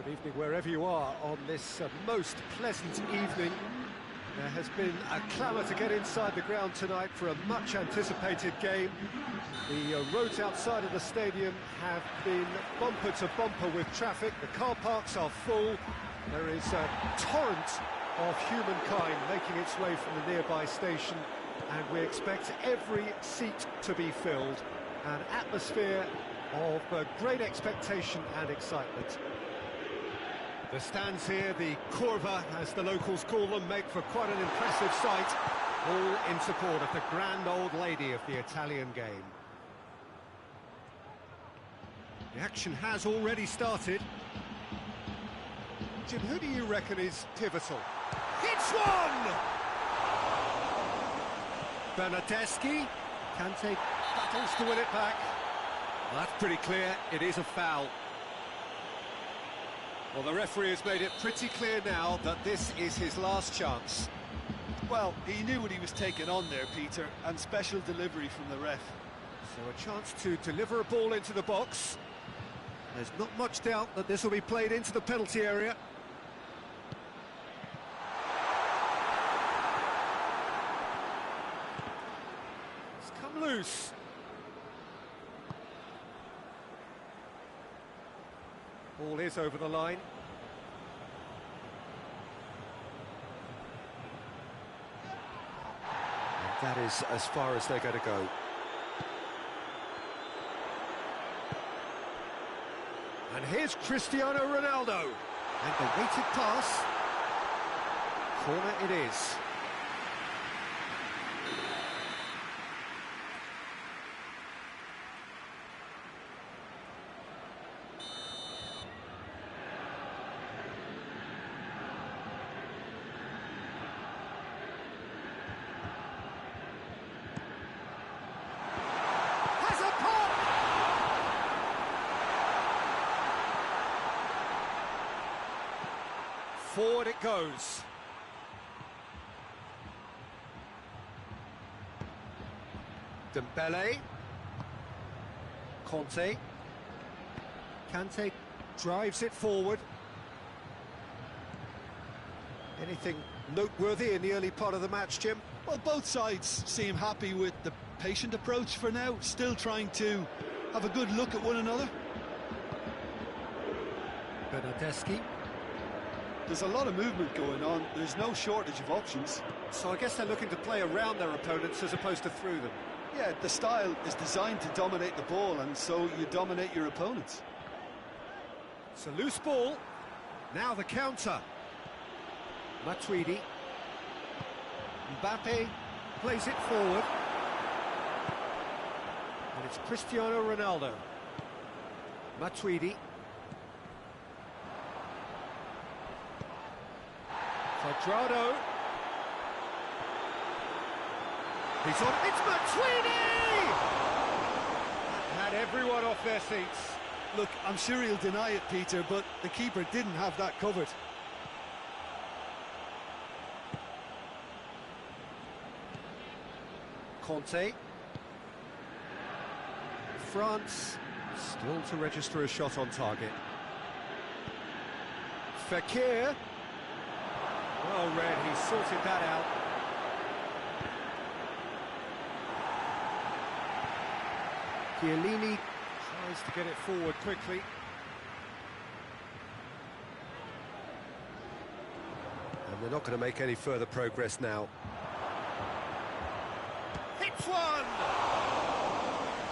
Good evening wherever you are on this most pleasant evening. There has been a clamour to get inside the ground tonight for a much-anticipated game. The roads outside of the stadium have been bumper to bumper with traffic. The car parks are full. There is a torrent of humankind making its way from the nearby station, and we expect every seat to be filled. An atmosphere of great expectation and excitement. The stands here, the curva, as the locals call them, make for quite an impressive sight, all in support of the grand old lady of the Italian game. The action has already started. Jim, who do you reckon is pivotal? Hits one! Bernardeschi, Kante battles to win it back. Well, that's pretty clear, it is a foul. Well, the referee has made it pretty clear now that this is his last chance. Well, he knew what he was taking on there, Peter, and special delivery from the ref. So a chance to deliver a ball into the box. There's not much doubt that this will be played into the penalty area. It's come loose. Ball is over the line. And that is as far as they're going to go. And here's Cristiano Ronaldo. And the weighted pass. Corner it is. Forward it goes. Dembele. Conte. Kante drives it forward. Anything noteworthy in the early part of the match, Jim? Well, both sides seem happy with the patient approach for now, still trying to have a good look at one another. Bernardeschi. There's a lot of movement going on, there's no shortage of options. So I guess they're looking to play around their opponents as opposed to through them. Yeah, the style is designed to dominate the ball, and so you dominate your opponents. It's a loose ball. Now the counter. Matuidi. Mbappe plays it forward. And it's Cristiano Ronaldo. Matuidi. Quadrado. He's on. It's Matuidi! Had everyone off their seats. Look, I'm sure he'll deny it, Peter, but the keeper didn't have that covered. Conte. France still to register a shot on target. Fekir. Well read, he sorted that out. Chiellini tries to get it forward quickly. And they're not going to make any further progress now. Hits one!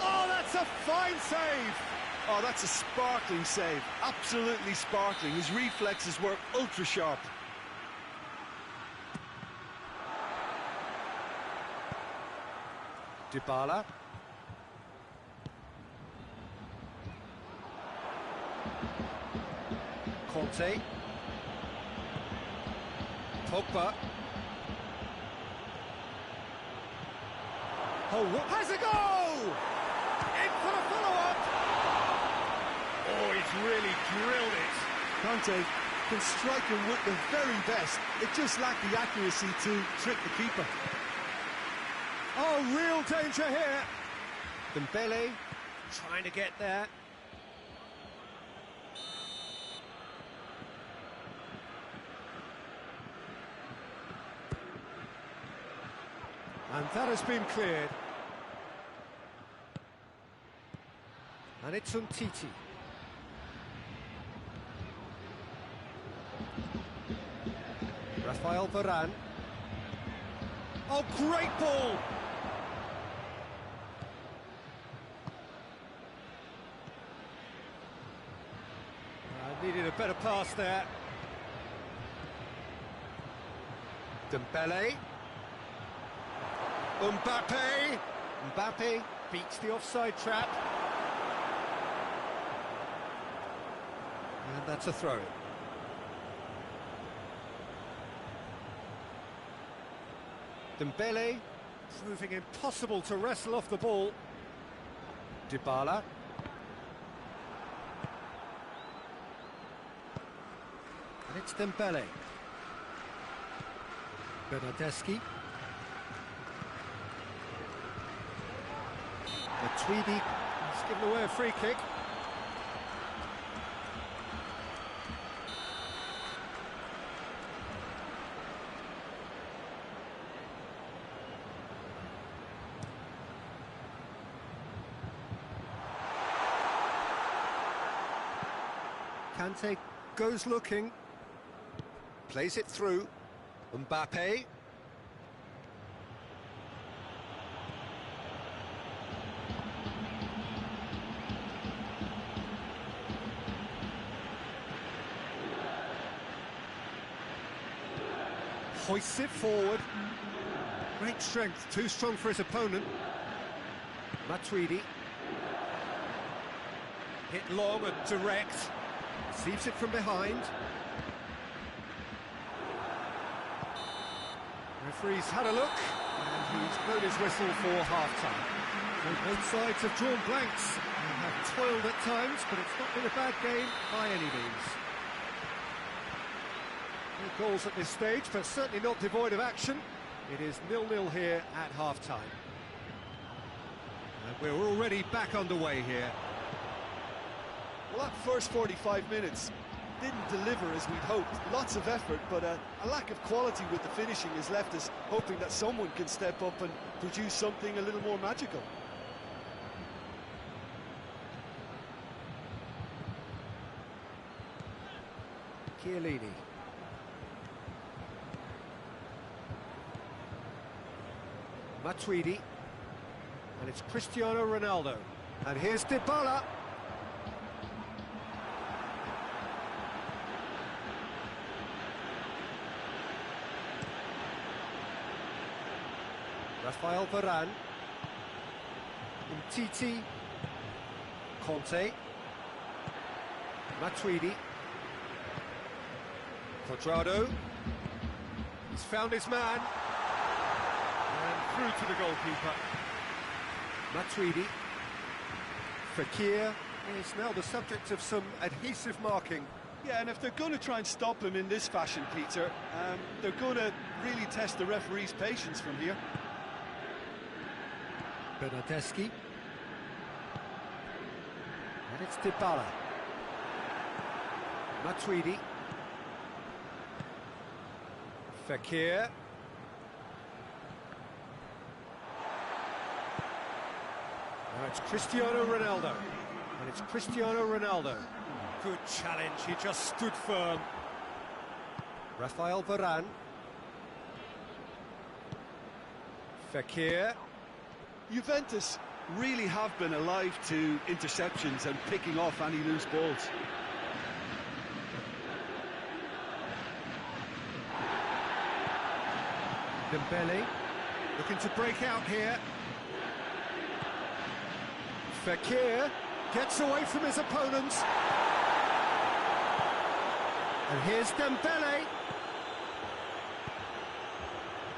Oh, that's a fine save! Oh, that's a sparkling save. Absolutely sparkling. His reflexes were ultra-sharp. Dybala. Conte. Pogba. Oh, what has a goal! In for the follow-up! Oh, he's really drilled it. Conte can strike him with the very best. It just lacked the accuracy to trick the keeper. Oh, real danger here. Dembele trying to get there. And that has been cleared. And it's Titi. Rafael Varane. Oh, great ball! Needed a better pass there. Dembele. Mbappe. Mbappe beats the offside trap. And that's a throw. Dembele, proving impossible to wrestle off the ball. Dybala. And it's Dembele. Bernardeschi. Matuidi. He's given away a free kick. Kante goes looking, plays it through. Mbappe. Hoists it forward. Great strength, too strong for his opponent. Matuidi. Hit long and direct. Receives it from behind. Referee's had a look, and he's blown his whistle for half-time. Both sides have drawn blanks and have toiled at times, but it's not been a bad game by any means. No goals at this stage, but certainly not devoid of action. It is 0-0 here at half-time. And we're already back underway here. Well, that first 45 minutes didn't deliver as we'd hoped. Lots of effort, but a lack of quality with the finishing has left us hoping that someone can step up and produce something a little more magical. Chiellini. Matuidi. And it's Cristiano Ronaldo. And here's Dybala. Rafael Varane. Titi. Conte. Matuidi. Quadrado. He's found his man. And through to the goalkeeper. Matuidi. Fekir is now the subject of some adhesive marking. Yeah, and if they're going to try and stop him in this fashion, Peter, they're going to really test the referee's patience from here. Bernardeschi. And it's Dybala. Matuidi. Fekir. Now it's Cristiano Ronaldo. And it's Cristiano Ronaldo. Good challenge, he just stood firm. Rafael Varane. Fekir. Juventus really have been alive to interceptions and picking off any loose balls. Dembele looking to break out here. Fekir gets away from his opponents. And here's Dembele.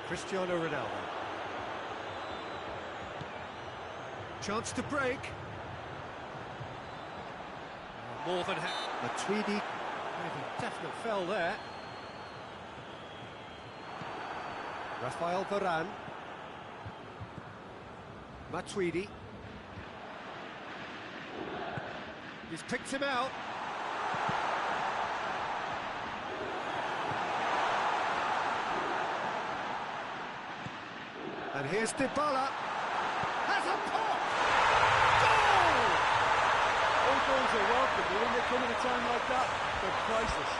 Cristiano Ronaldo. Chance to break. More than Matuidi. Made a definite foul there. Rafael Varane. Matuidi. He's picked him out. And here's Dybala. Has a pop! Goal! All goals are welcome, but when they come at a time like that, they're priceless.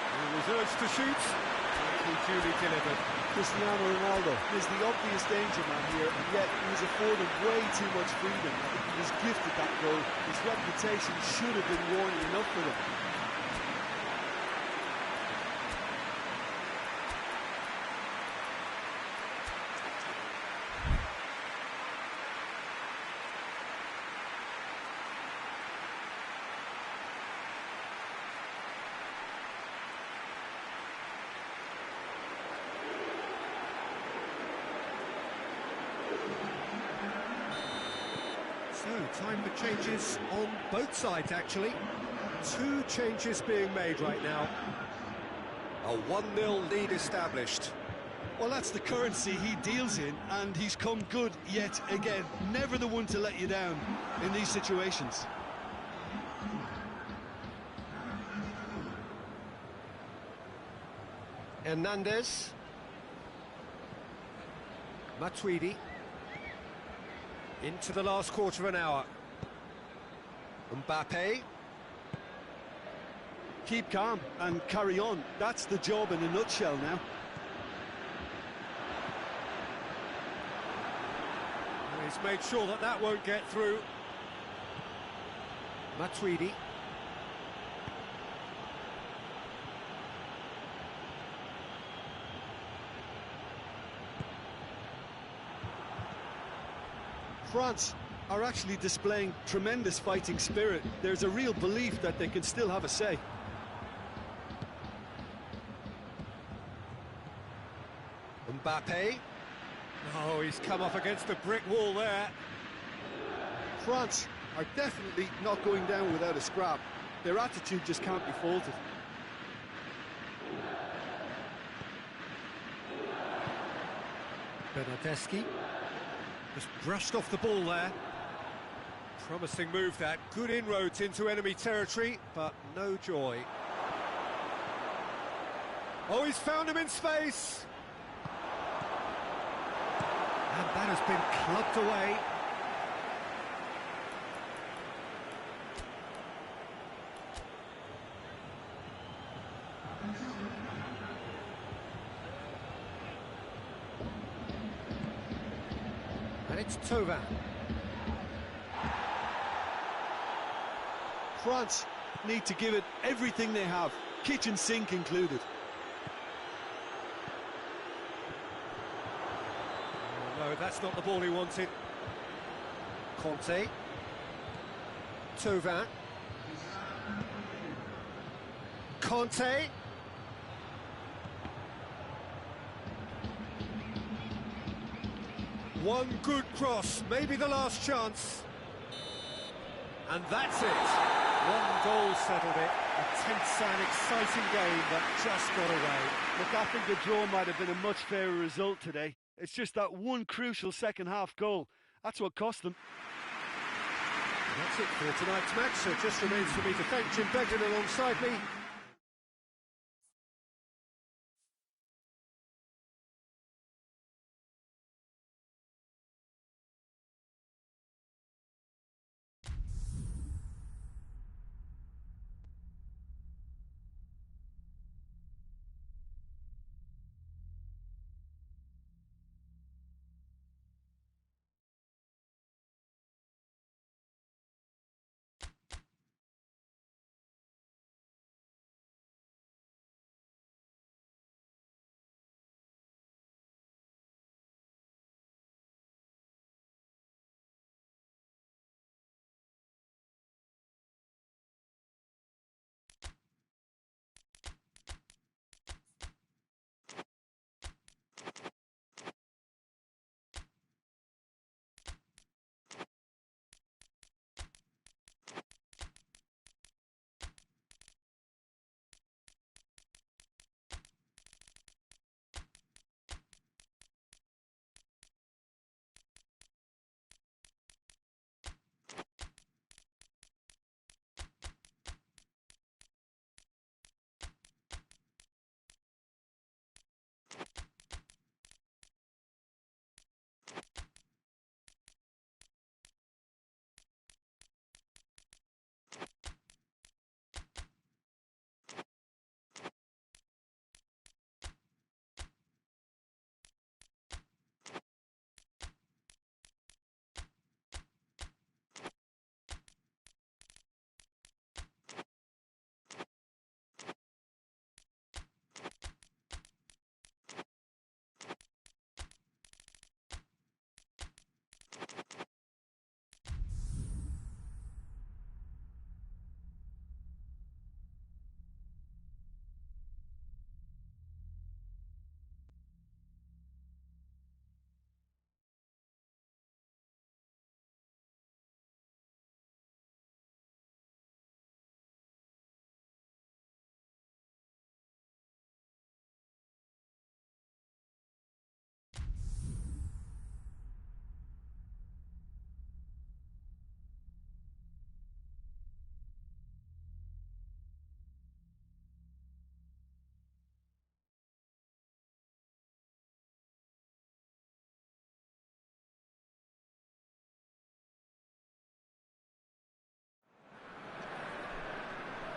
He was urged to shoot, and he duly delivered. Cristiano Ronaldo is the obvious danger man here, and yet he was afforded way too much freedom. I think he was gifted that goal. His reputation should have been warning enough for them. So, time for changes on both sides, actually. 2 changes being made right now. A 1-0 lead established. Well, that's the currency he deals in, and he's come good yet again. Never the one to let you down in these situations. Hernandez. Matuidi. Into the last quarter of an hour. Mbappe. Keep calm and carry on. That's the job in a nutshell now. He's made sure that that won't get through. Matuidi. France are actually displaying tremendous fighting spirit. There's a real belief that they can still have a say. Mbappe. Oh, he's come up against a brick wall there. France are definitely not going down without a scrap. Their attitude just can't be faulted. Bernardeschi. Just brushed off the ball there. Promising move that. Good inroads into enemy territory, but no joy. Oh, he's found him in space! And that has been clubbed away. And it's Thauvin. France need to give it everything they have, kitchen sink included. Oh, no, that's not the ball he wanted. Conte. Thauvin. Conte. One good cross, maybe the last chance. And that's it. One goal settled it. A tense and exciting game that just got away. Look, I think the draw might have been a much fairer result today. It's just that one crucial second-half goal. That's what cost them. And that's it for tonight's match. So it just remains for me to thank Jim Beglin alongside me.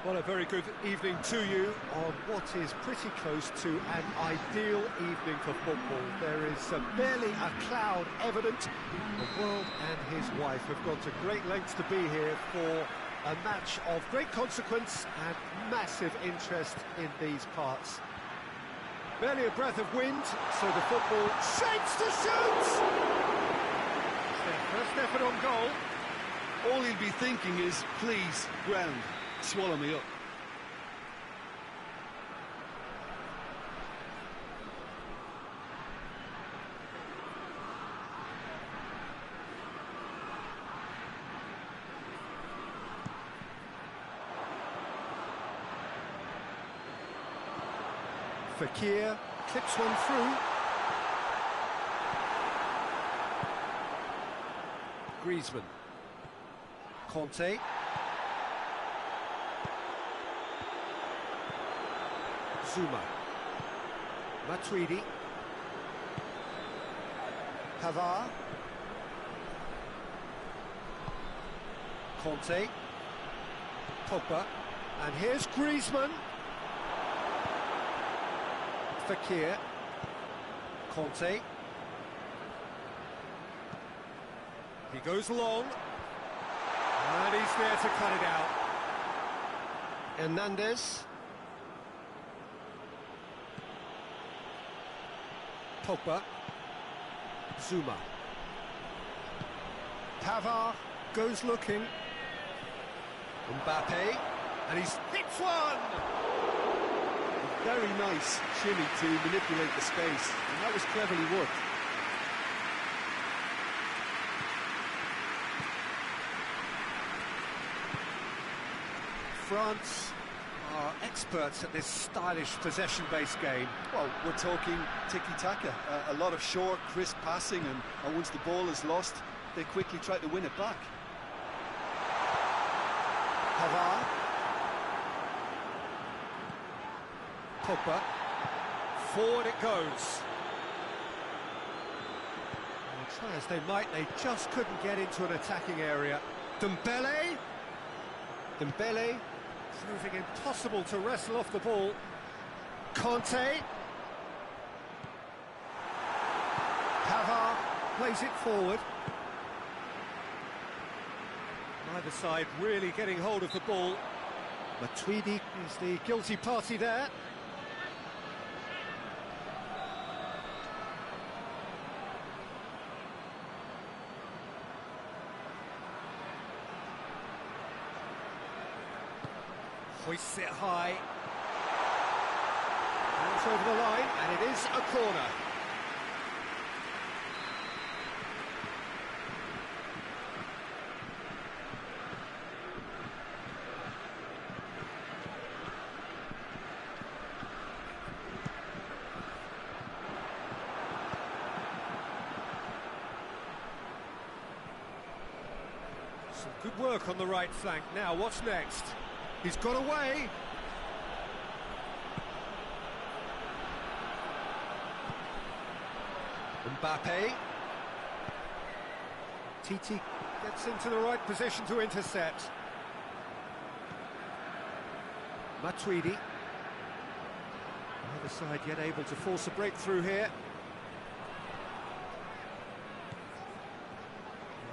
Well, a very good evening to you on what is pretty close to an ideal evening for football. There is barely a cloud evident. The world and his wife have gone to great lengths to be here for a match of great consequence and massive interest in these parts. Barely a breath of wind, so the football shapes to shoot! It's their first effort on goal. All he'll be thinking is, please, ground, swallow me up. Fekir clips one through. Griezmann. Conte. Zuma. Matuidi. Pavard. Conte. Pogba. And here's Griezmann. Fekir. Conte. He goes long. And he's there to cut it out. Hernandez. Pogba. Zuma. Pavard goes looking. Mbappe. And he's hit one! Very nice shimmy to manipulate the space, and that was cleverly worked. France are experts at this stylish possession-based game. Well, we're talking tiki-taka, a lot of short, crisp passing, and once the ball is lost, they quickly try to win it back. Pavard. Pogba. Forward it goes. And try as they might, they just couldn't get into an attacking area. Dembele. Dembele proving impossible to wrestle off the ball. Conte. Pavard plays it forward. Neither side really getting hold of the ball. Matuidi is the guilty party there. Hoists it high. And it's over the line, and it is a corner. Some good work on the right flank. Now, what's next? He's got away. Mbappe. Titi gets into the right position to intercept. Matuidi. Neither side yet able to force a breakthrough here.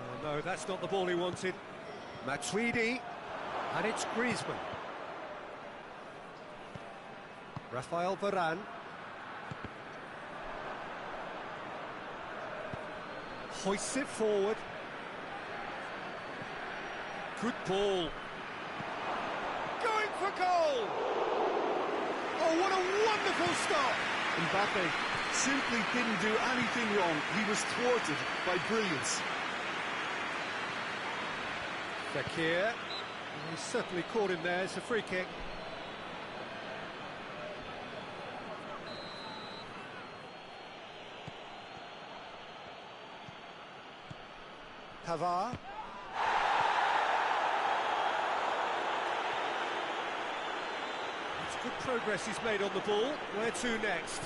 Oh, no, that's not the ball he wanted. Matuidi. And it's Griezmann. Rafael Varane. Hoists it forward. Good ball. Going for goal! Oh, what a wonderful stop! Mbappe simply didn't do anything wrong. He was thwarted by brilliance. Fekir. He's certainly caught him there. It's a free kick. Pavard. It's good progress he's made on the ball. Where to next?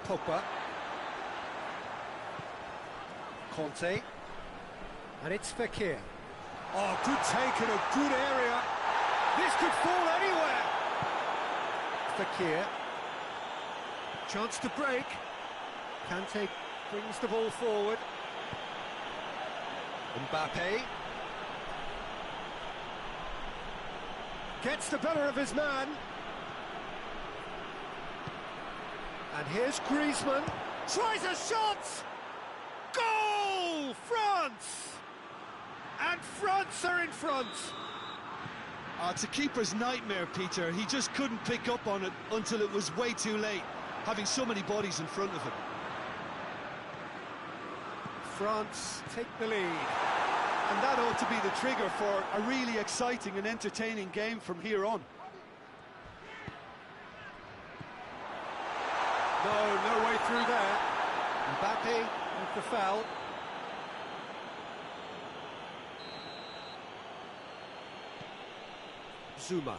Pogba. Conte. And it's Fekir. Oh, good take in a good area. This could fall anywhere. Fekir. Chance to break. Kante brings the ball forward. Mbappe. Gets the better of his man. And here's Griezmann. Tries a shot! Goal! France! And France are in front. It's a keeper's nightmare, Peter. He just couldn't pick up on it until it was way too late, having so many bodies in front of him. France take the lead. And that ought to be the trigger for a really exciting and entertaining game from here on. No way through there. Mbappe with the foul. Zuma.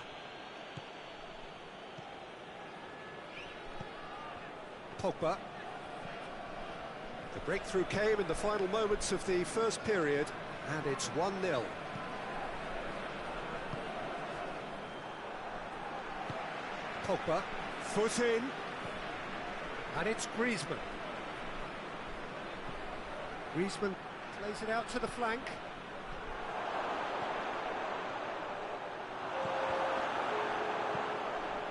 Pogba. The breakthrough came in the final moments of the first period, and it's 1-0. Pogba, foot in, and it's Griezmann. Griezmann plays it out to the flank.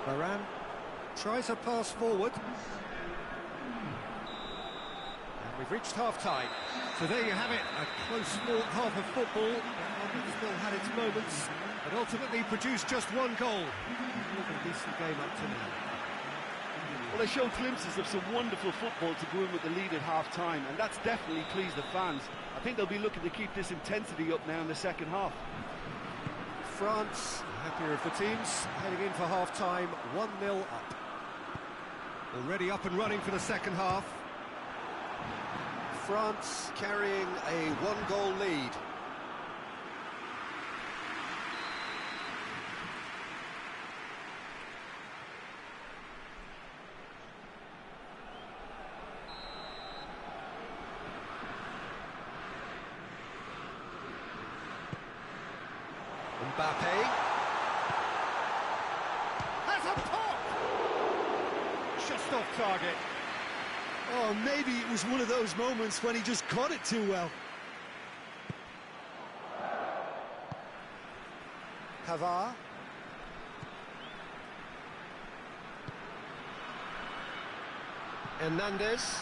Varane tries a pass forward. And we've reached half-time. So there you have it, a close-fought half of football. One that still had its moments, but ultimately produced just one goal. A decent game up to now. Well, they showed glimpses of some wonderful football to go in with the lead at half-time, and that's definitely pleased the fans. I think they'll be looking to keep this intensity up now in the second half. France, happier of the teams, heading in for half-time, 1-0 up. Already up and running for the second half. France carrying a one-goal lead. Mbappe has a pop! Just off target. Oh, maybe it was one of those moments when he just caught it too well. Pavard. Hernandez.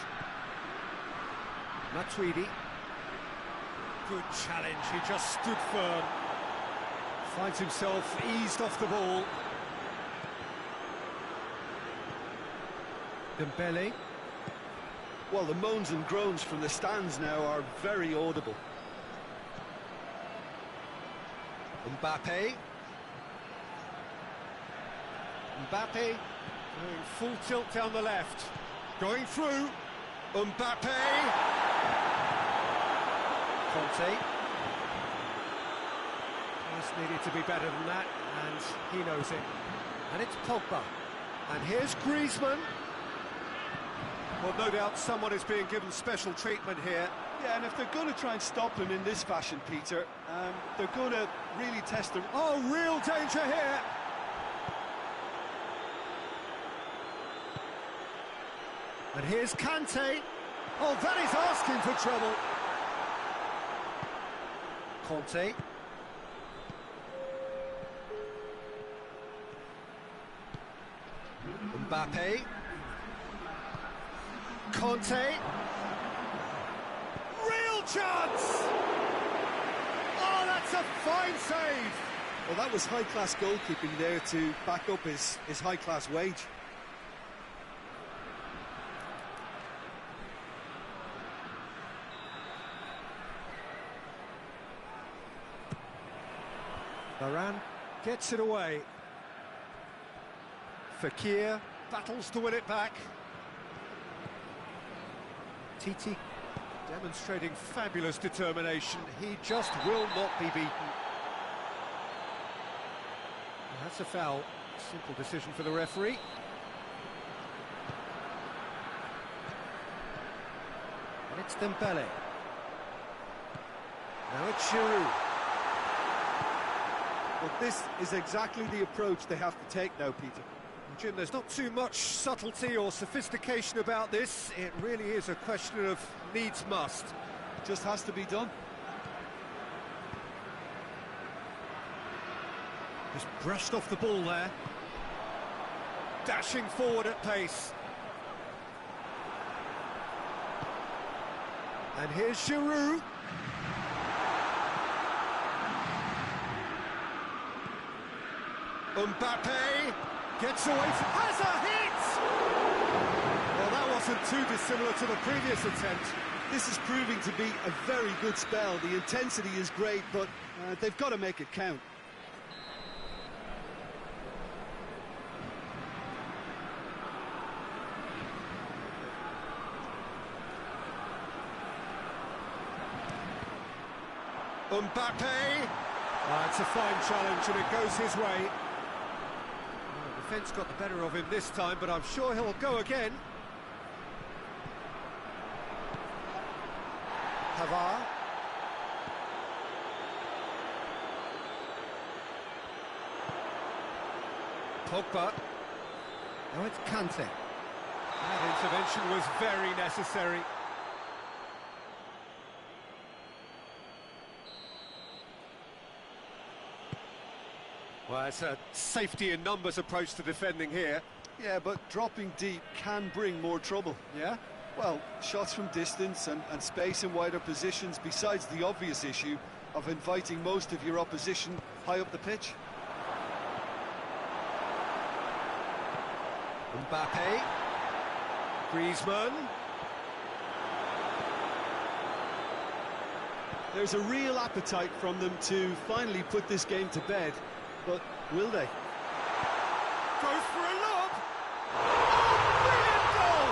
Matuidi. Good challenge, he just stood firm. Finds himself eased off the ball. Dembele. Well, the moans and groans from the stands now are very audible. Mbappe. Mbappe going full tilt down the left. Going through. Mbappe. Conte. Just needed to be better than that, and he knows it. And it's Pogba. And here's Griezmann. Well, no doubt someone is being given special treatment here. Yeah, and if they're going to try and stop him in this fashion, Peter, they're going to really test him. Oh, real danger here. And here's Kante. Oh, that is asking for trouble. Conte. Mbappe. Conte. Real chance! Oh, that's a fine save! Well, that was high-class goalkeeping there to back up his high-class wage. Varane gets it away. Fekir battles to win it back. Titi demonstrating fabulous determination. He just will not be beaten. And that's a foul. Simple decision for the referee. And it's Dembele. Now it's Giroud. But this is exactly the approach they have to take now, Peter. Jim, there's not too much subtlety or sophistication about this. It really is a question of needs must. Just has to be done. Just brushed off the ball there. Dashing forward at pace. And here's Giroud. Mbappe gets away from... has a hit! Well, that wasn't too dissimilar to the previous attempt. This is proving to be a very good spell. The intensity is great, but they've got to make it count. Mbappe! It's a fine challenge and it goes his way. Well, the defence got the better of him this time, but I'm sure he'll go again. Pavard. Pogba. Now it's Kante. That intervention was very necessary. Well, it's a safety in numbers approach to defending here. Yeah, but dropping deep can bring more trouble. Yeah? Well, shots from distance and space in wider positions, besides the obvious issue of inviting most of your opposition high up the pitch. Mbappe. Griezmann. There's a real appetite from them to finally put this game to bed, but will they? Goes for a lob. Oh, brilliant goal!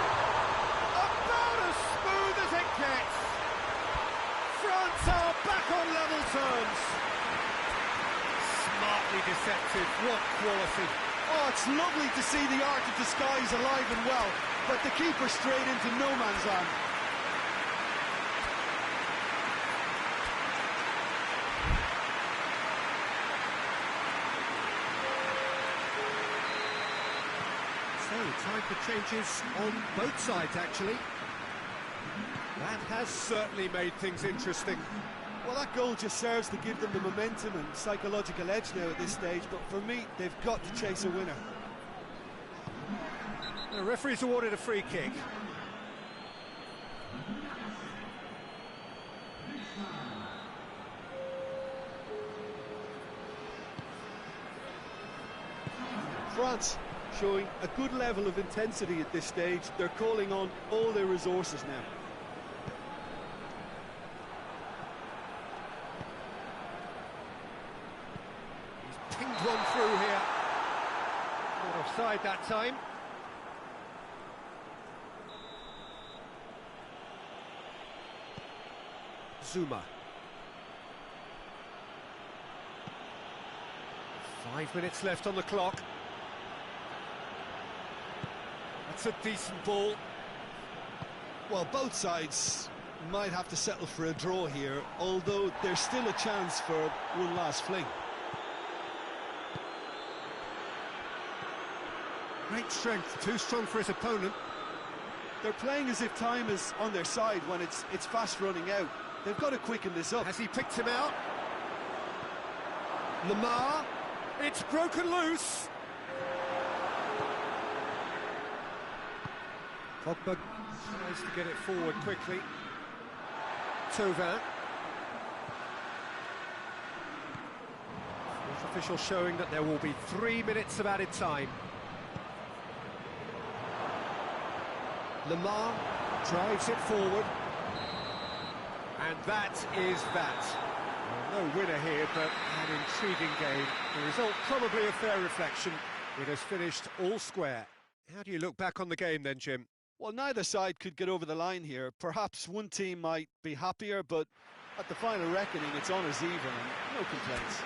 About as smooth as it gets. France are back on level terms. Smartly deceptive, what quality. Oh, it's lovely to see the art of the skies alive and well, but the keeper straight into no man's land. So, time for changes on both sides, actually. That has certainly made things interesting. Well, that goal just serves to give them the momentum and psychological edge now at this stage, but for me, they've got to chase a winner. The referee's awarded a free kick. France showing a good level of intensity at this stage. They're calling on all their resources now. He's pinged one through here. Not offside that time. Zuma. 5 minutes left on the clock. That's a decent ball. Well, both sides might have to settle for a draw here, although there's still a chance for one last fling. Great strength, too strong for his opponent. They're playing as if time is on their side when it's fast running out. They've got to quicken this up. Has he picked him out? Lamar, it's broken loose. Pogba tries to get it forward quickly. Tauvin. Fourth official showing that there will be 3 minutes of added time. Lamar drives it forward. And that is that. Well, no winner here, but an intriguing game. The result probably a fair reflection. It has finished all square. How do you look back on the game then, Jim? Well, neither side could get over the line here. Perhaps one team might be happier, but at the final reckoning, it's honours even and no complaints.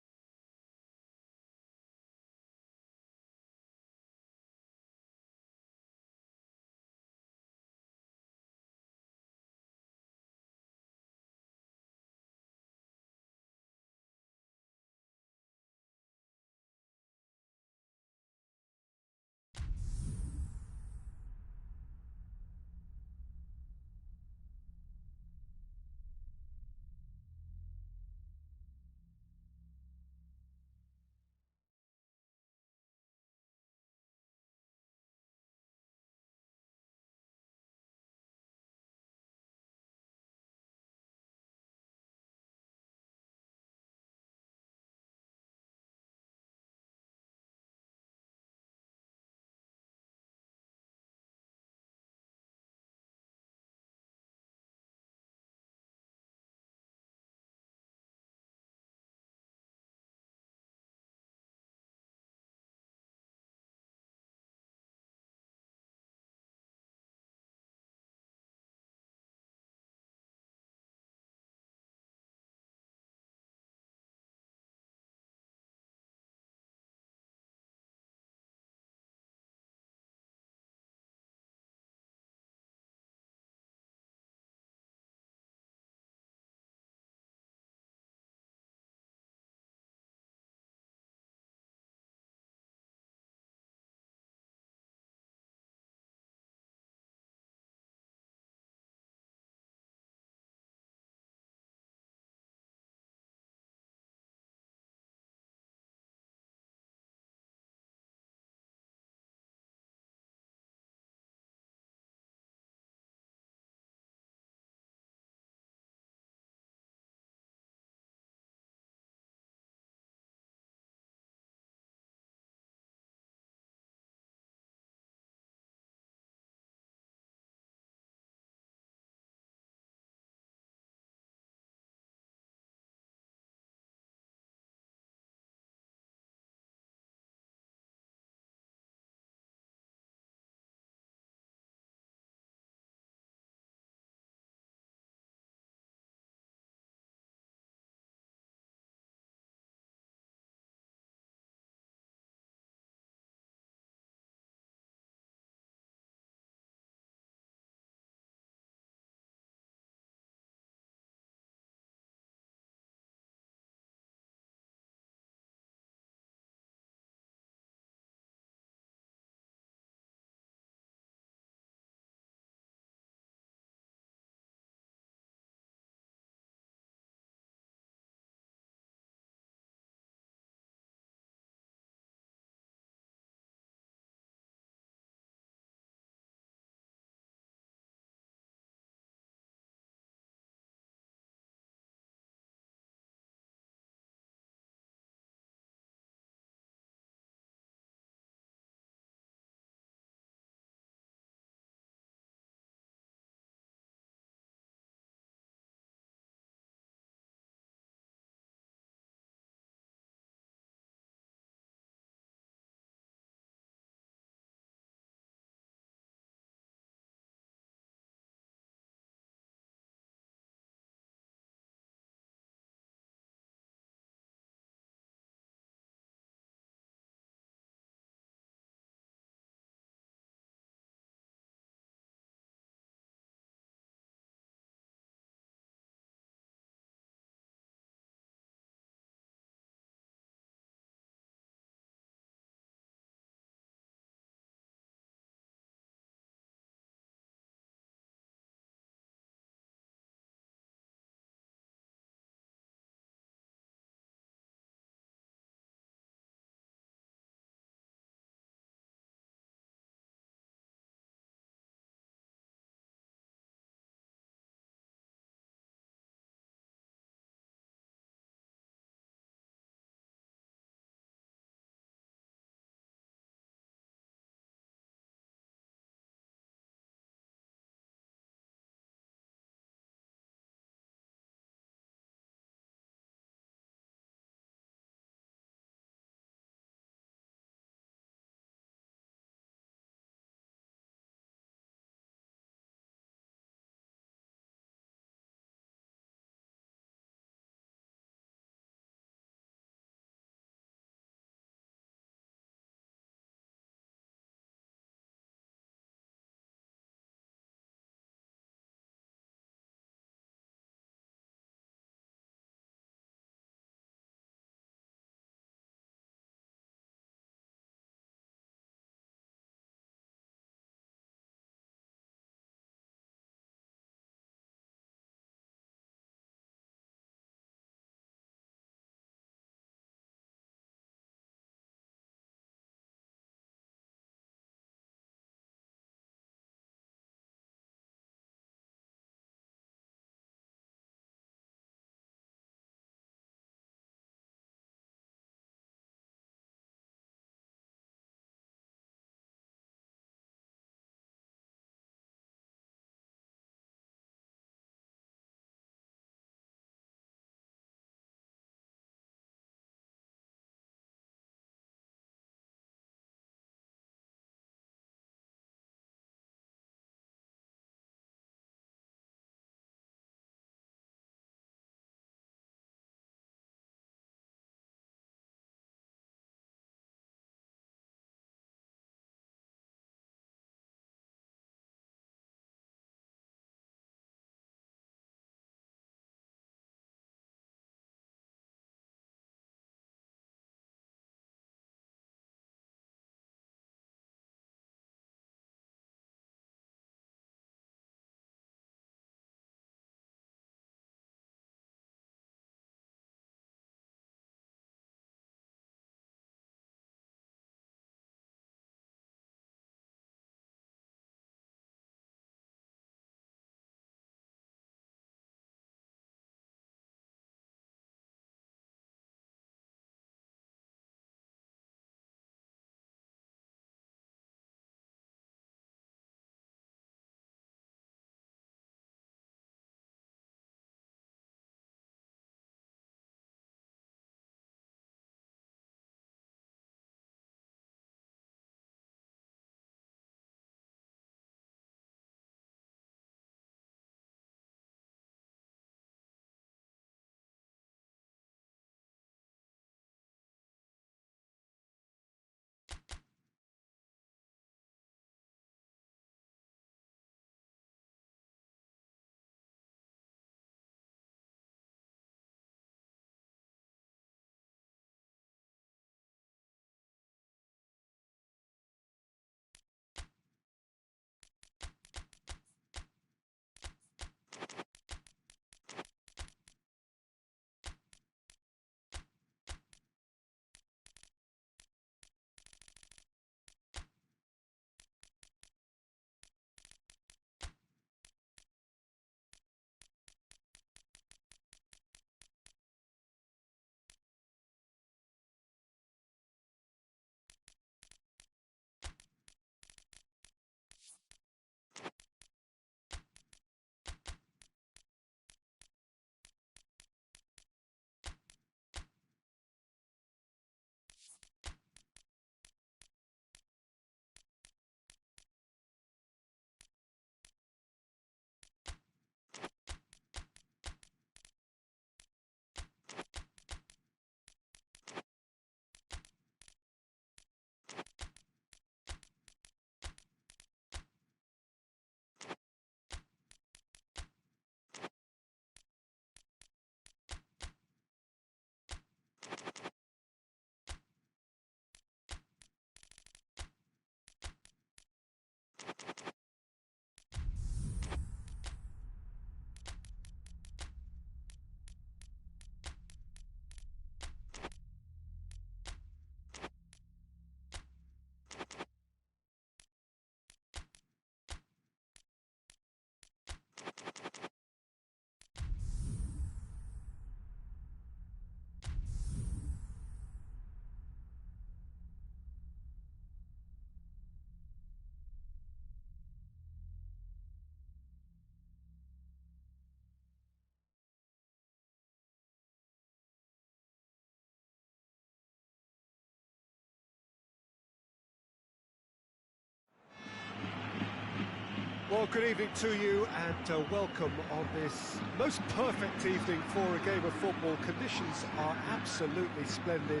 Well, good evening to you and welcome on this most perfect evening for a game of football. Conditions are absolutely splendid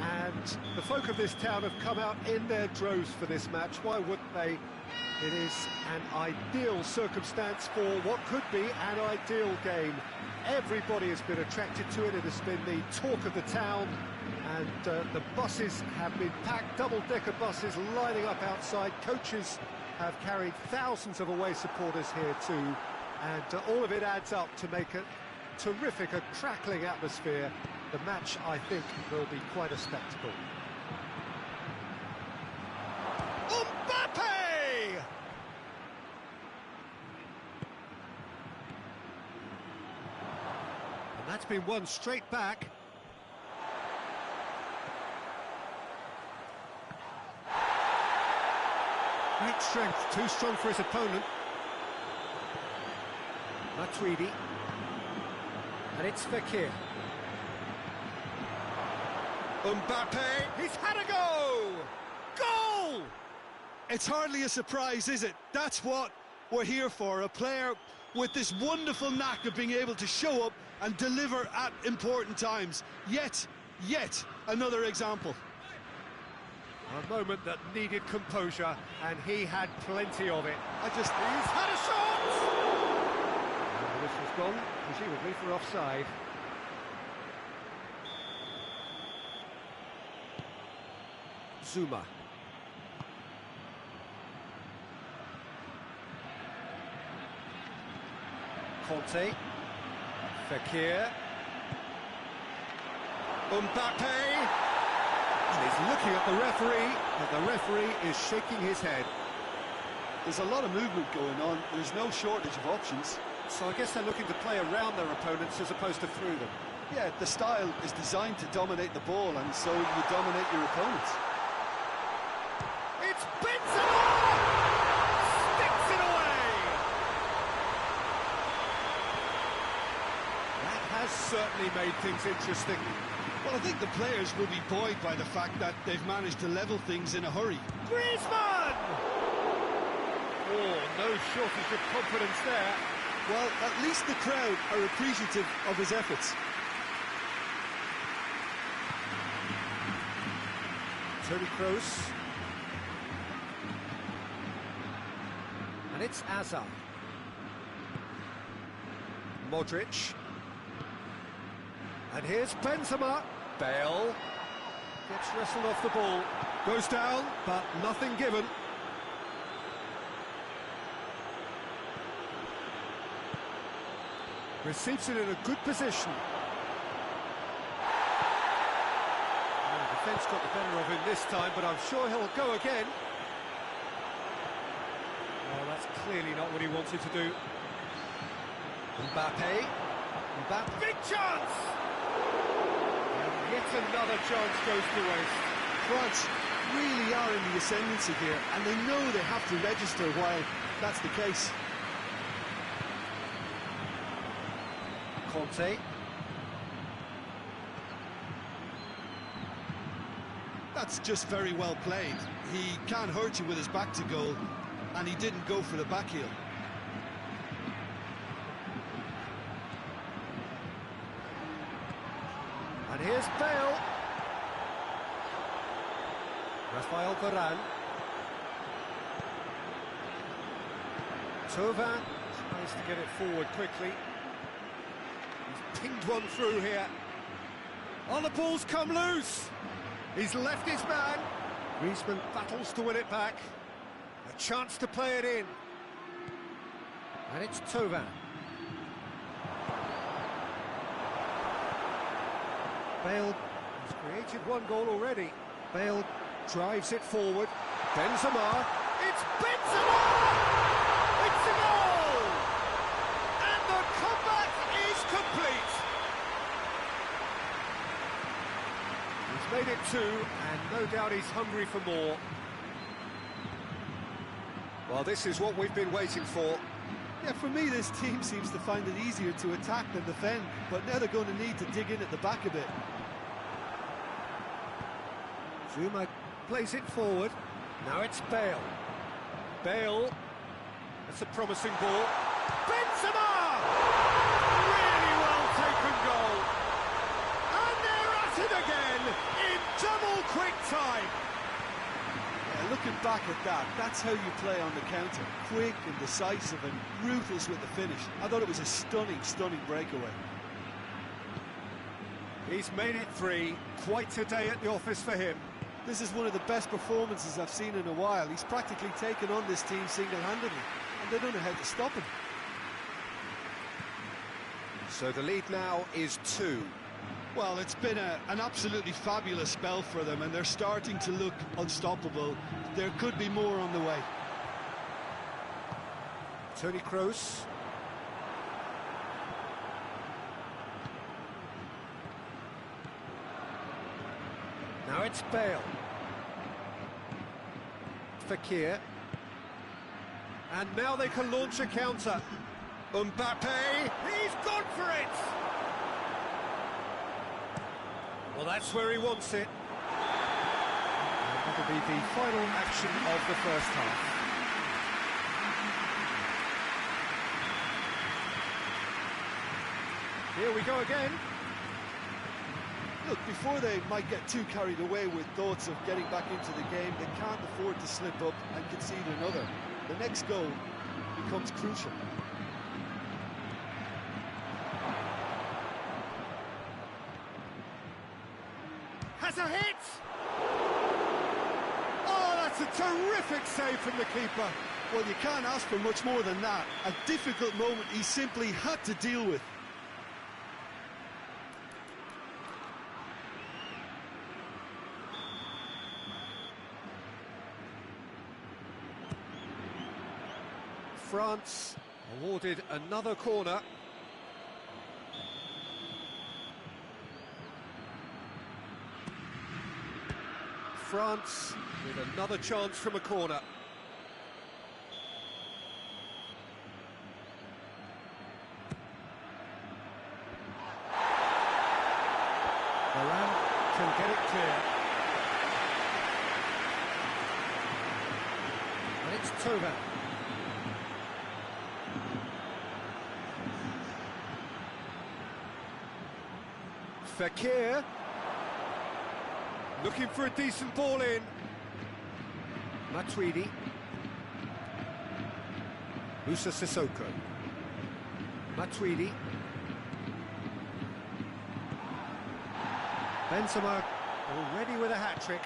and the folk of this town have come out in their droves for this match. Why wouldn't they? It is an ideal circumstance for what could be an ideal game. Everybody has been attracted to it. It has been the talk of the town and the buses have been packed, double-decker buses lining up outside. Coaches have carried thousands of away supporters here too, and all of it adds up to make a terrific, a crackling atmosphere. The match, I think, will be quite a spectacle. Mbappe! And that's been won straight back. Great strength, too strong for his opponent. Matuidi. And it's Fekir. Mbappe, he's had a go! Goal! It's hardly a surprise, is it? That's what we're here for, a player with this wonderful knack of being able to show up and deliver at important times. Yet another example. A moment that needed composure, and he had plenty of it. He's had a shot! And this was gone, presumably for offside. Zuma. Conte. Fekir. Mbappe. And he's looking at the referee, and the referee is shaking his head. There's a lot of movement going on. There's no shortage of options. So I guess they're looking to play around their opponents as opposed to through them. Yeah, the style is designed to dominate the ball, and so you dominate your opponents. It's Benzema! Sticks it away! That has certainly made things interesting. Well, I think the players will be buoyed by the fact that they've managed to level things in a hurry. Griezmann! Oh, no shortage of confidence there. Well, at least the crowd are appreciative of his efforts. Toni Kroos. And it's Azar. Modric. And here's Benzema. Bale gets wrestled off the ball. Goes down, but nothing given. Receives it in a good position. The defence got the better of him this time, but I'm sure he'll go again. Oh, that's clearly not what he wanted to do. Mbappe. Big chance! And yet another chance goes to waste. France really are in the ascendancy here, and they know they have to register while that's the case. Conte. That's just very well played. He can't hurt you with his back to goal, and he didn't go for the back heel. And here's Bale. Rafael Varane. Thauvin tries to get it forward quickly. He's pinged one through here. Oh, the ball's come loose. He's left his man. Griezmann battles to win it back. A chance to play it in. And it's Thauvin. Bale has created one goal already. Bale drives it forward. Benzema. It's Benzema! It's a goal! And the comeback is complete. He's made it two, and no doubt he's hungry for more. Well, this is what we've been waiting for. Yeah, for me, this team seems to find it easier to attack than defend, but now they're going to need to dig in at the back a bit. Zuma plays it forward. Now it's Bale. Bale. That's a promising ball. Benzema! Really well taken goal. And they're at it again in double quick time. Yeah, looking back at that, that's how you play on the counter. Quick and decisive and ruthless with the finish. I thought it was a stunning, stunning breakaway. He's made it 3. Quite a day at the office for him. This is one of the best performances I've seen in a while. He's practically taken on this team single-handedly, and they don't know how to stop him. So the lead now is 2. Well, it's been an absolutely fabulous spell for them, and they're starting to look unstoppable. There could be more on the way. Toni Kroos. Now it's Bale. Fekir. And now they can launch a counter. Mbappe, he's gone for it! Well, that's where he wants it. And that'll be the final action of the first half. Here we go again. Look, before they might get too carried away with thoughts of getting back into the game, they can't afford to slip up and concede another. The next goal becomes crucial. Has a hit! Oh, that's a terrific save from the keeper. Well, you can't ask for much more than that. A difficult moment he simply had to deal with. France awarded another corner. France with another chance from a corner. Varane can get it clear. And it's Tova. Fekir, looking for a decent ball in. Matuidi. Musa Sissoko. Matuidi. Benzema already with a hat-trick.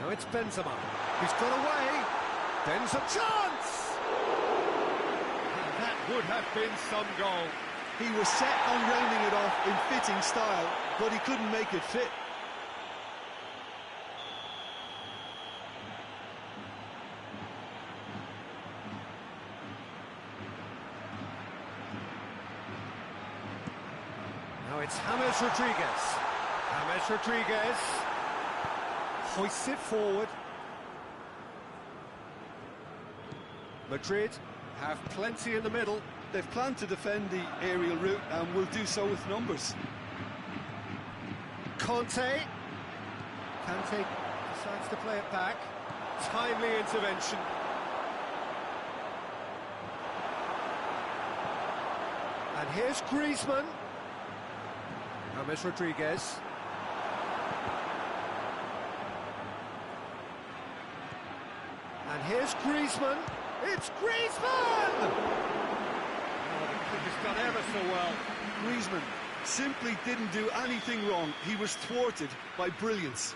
Now it's Benzema. He's got away. Ben's a chance! And that would have been some goal. He was set on rounding it off in fitting style, but he couldn't make it fit. Now it's James Rodriguez. James Rodriguez hoists it forward. Madrid have plenty in the middle. They've planned to defend the aerial route and will do so with numbers. Kante decides to play it back. Timely intervention. And here's Griezmann. James Rodriguez. And here's Griezmann. It's Griezmann! He's done ever so well. Griezmann simply didn't do anything wrong. He was thwarted by brilliance.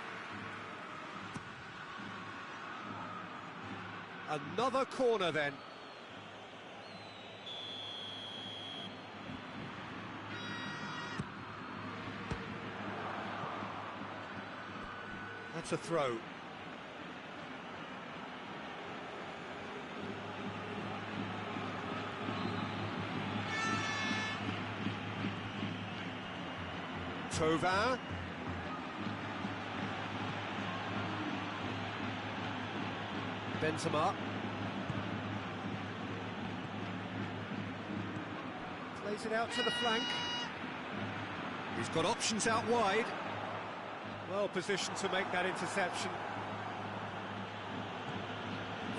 Another corner then. That's a throw. Tova. Benzema. Plays it out to the flank. He's got options out wide. Well positioned to make that interception.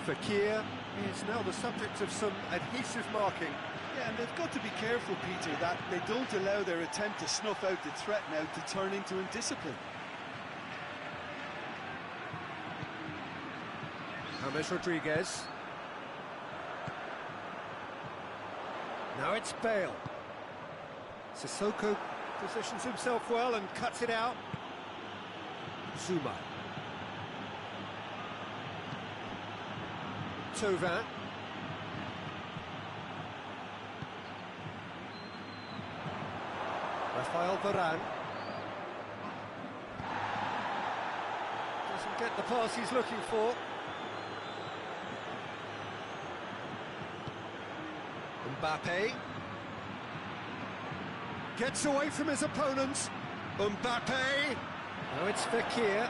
Fekir is now the subject of some adhesive marking. Yeah, and they've got to be careful, Peter, that they don't allow their attempt to snuff out the threat now to turn into indiscipline. James Rodriguez. Now it's Bale. Sissoko positions himself well and cuts it out. Zuma. Tovan. Rafael Varane. Doesn't get the pass he's looking for. Mbappe. Gets away from his opponent. Mbappe. Now it's Fekir.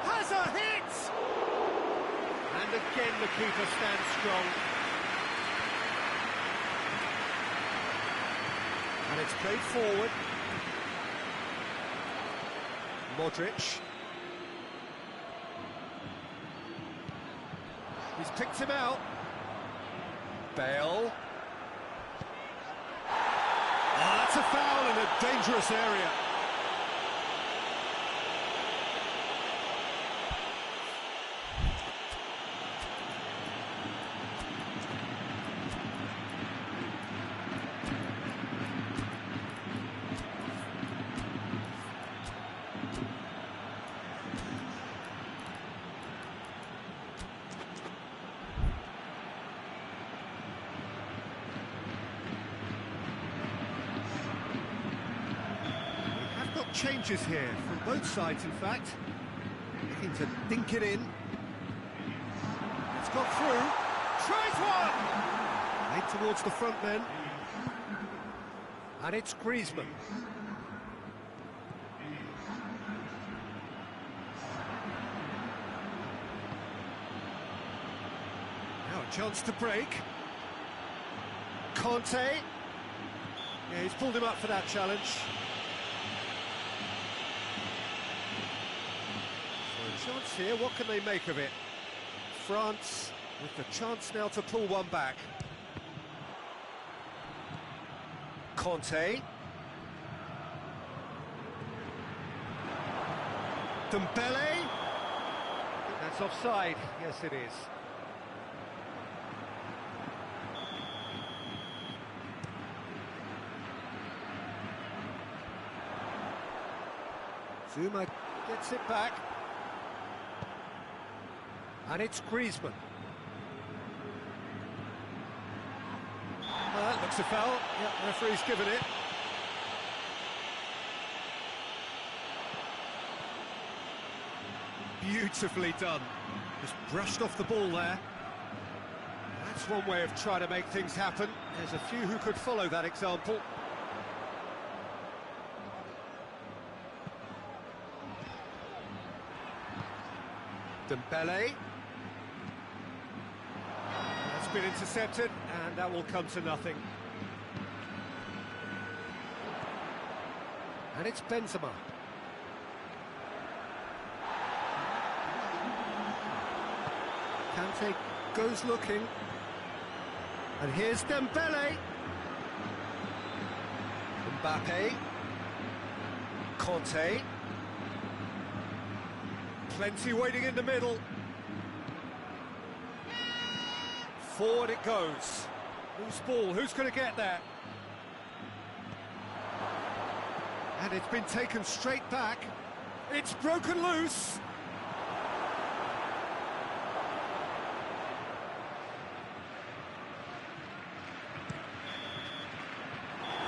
Has a hit! And again the keeper stands strong. And it's played forward. Modric. He's picked him out. Bale. Oh, that's a foul in a dangerous area. Changes here from both sides, in fact. Looking to dink it in. It's got through. Tries one! Made towards the front men. And it's Griezmann. Now a chance to break. Conte. Yeah, he's pulled him up for that challenge. Chance here, what can they make of it? France with the chance now to pull one back. Conte. Dembele. That's offside, yes it is. Zuma gets it back. And it's Griezmann. That looks a foul. Yep, the referee's given it. Beautifully done. Just brushed off the ball there. That's one way of trying to make things happen. There's a few who could follow that example. Dembele. That's been intercepted, and that will come to nothing. And it's Benzema. Kante goes looking. And here's Dembele. Mbappe. Conte. Plenty waiting in the middle. Forward it goes. Loose ball, who's going to get there? And it's been taken straight back. It's broken loose.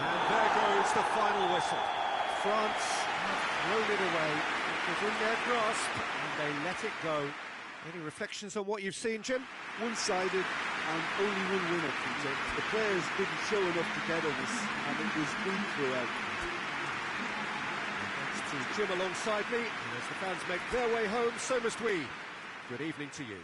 And there goes the final whistle. France have thrown it away. It was in their grasp, and they let it go. Any reflections on what you've seen, Jim? One-sided and only one winner, Peter. The players didn't show enough togetherness, and it was weak throughout. Thanks to Jim alongside me, and as the fans make their way home, so must we. Good evening to you.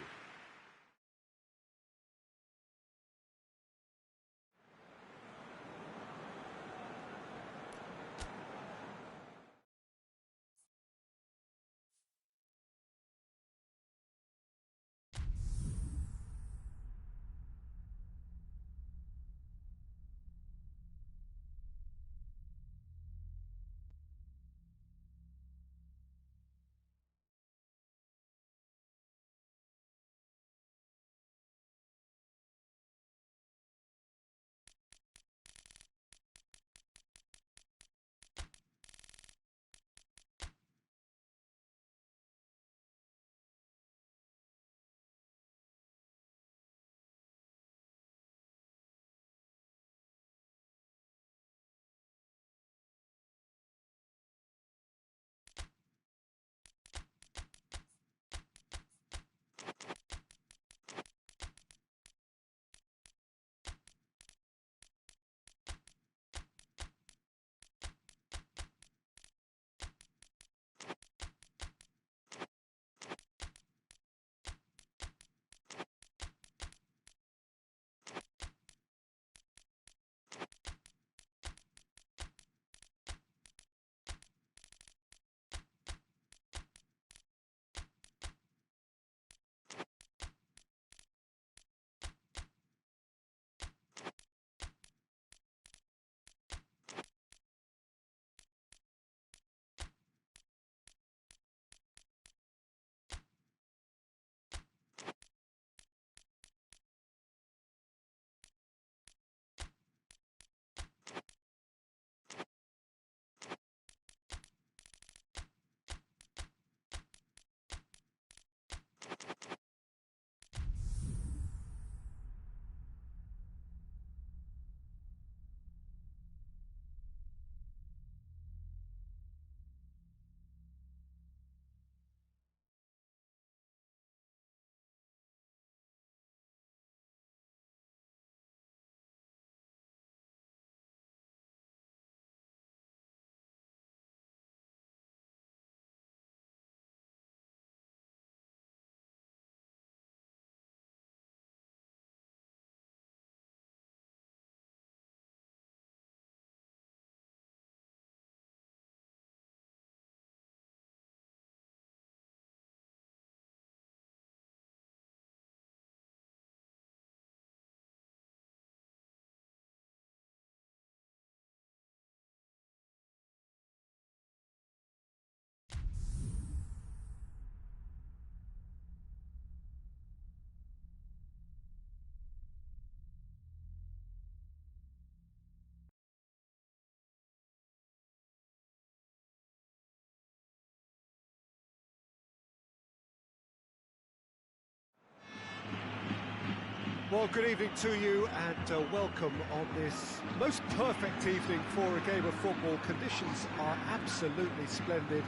Well, good evening to you and welcome on this most perfect evening for a game of football. Conditions are absolutely splendid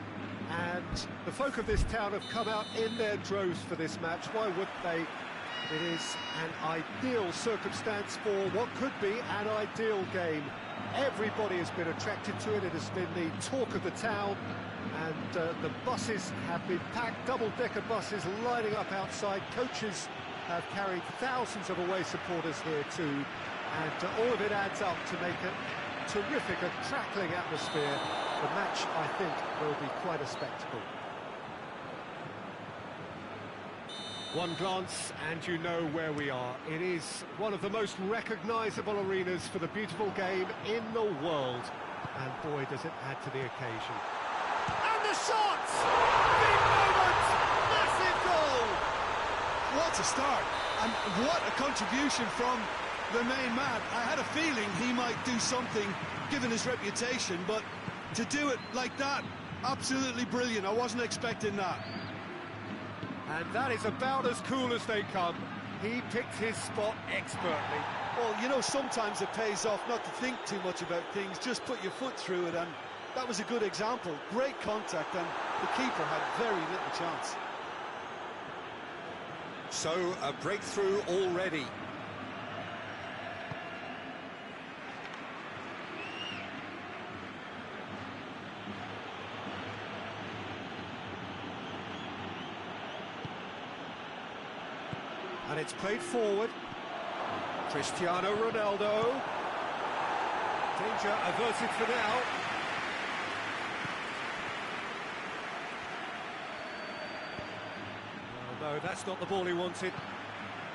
and the folk of this town have come out in their droves for this match. Why wouldn't they? It is an ideal circumstance for what could be an ideal game. Everybody has been attracted to it. It has been the talk of the town, and the buses have been packed, double-decker buses lining up outside. Coaches have carried thousands of away supporters here too, and all of it adds up to make a terrific, a crackling atmosphere. The match, I think, will be quite a spectacle. One glance and you know where we are. It is one of the most recognisable arenas for the beautiful game in the world. And boy, does it add to the occasion. And the shot! Big moment! Massive goal! What a start, and what a contribution from the main man. I had a feeling he might do something, given his reputation, but to do it like that, absolutely brilliant. I wasn't expecting that. And that is about as cool as they come. He picked his spot expertly. Well, you know, sometimes it pays off not to think too much about things, just put your foot through it, and that was a good example. Great contact, and the keeper had very little chance. So, a breakthrough already. And it's played forward. Cristiano Ronaldo. Danger averted for now. Oh, no, that's not the ball he wanted.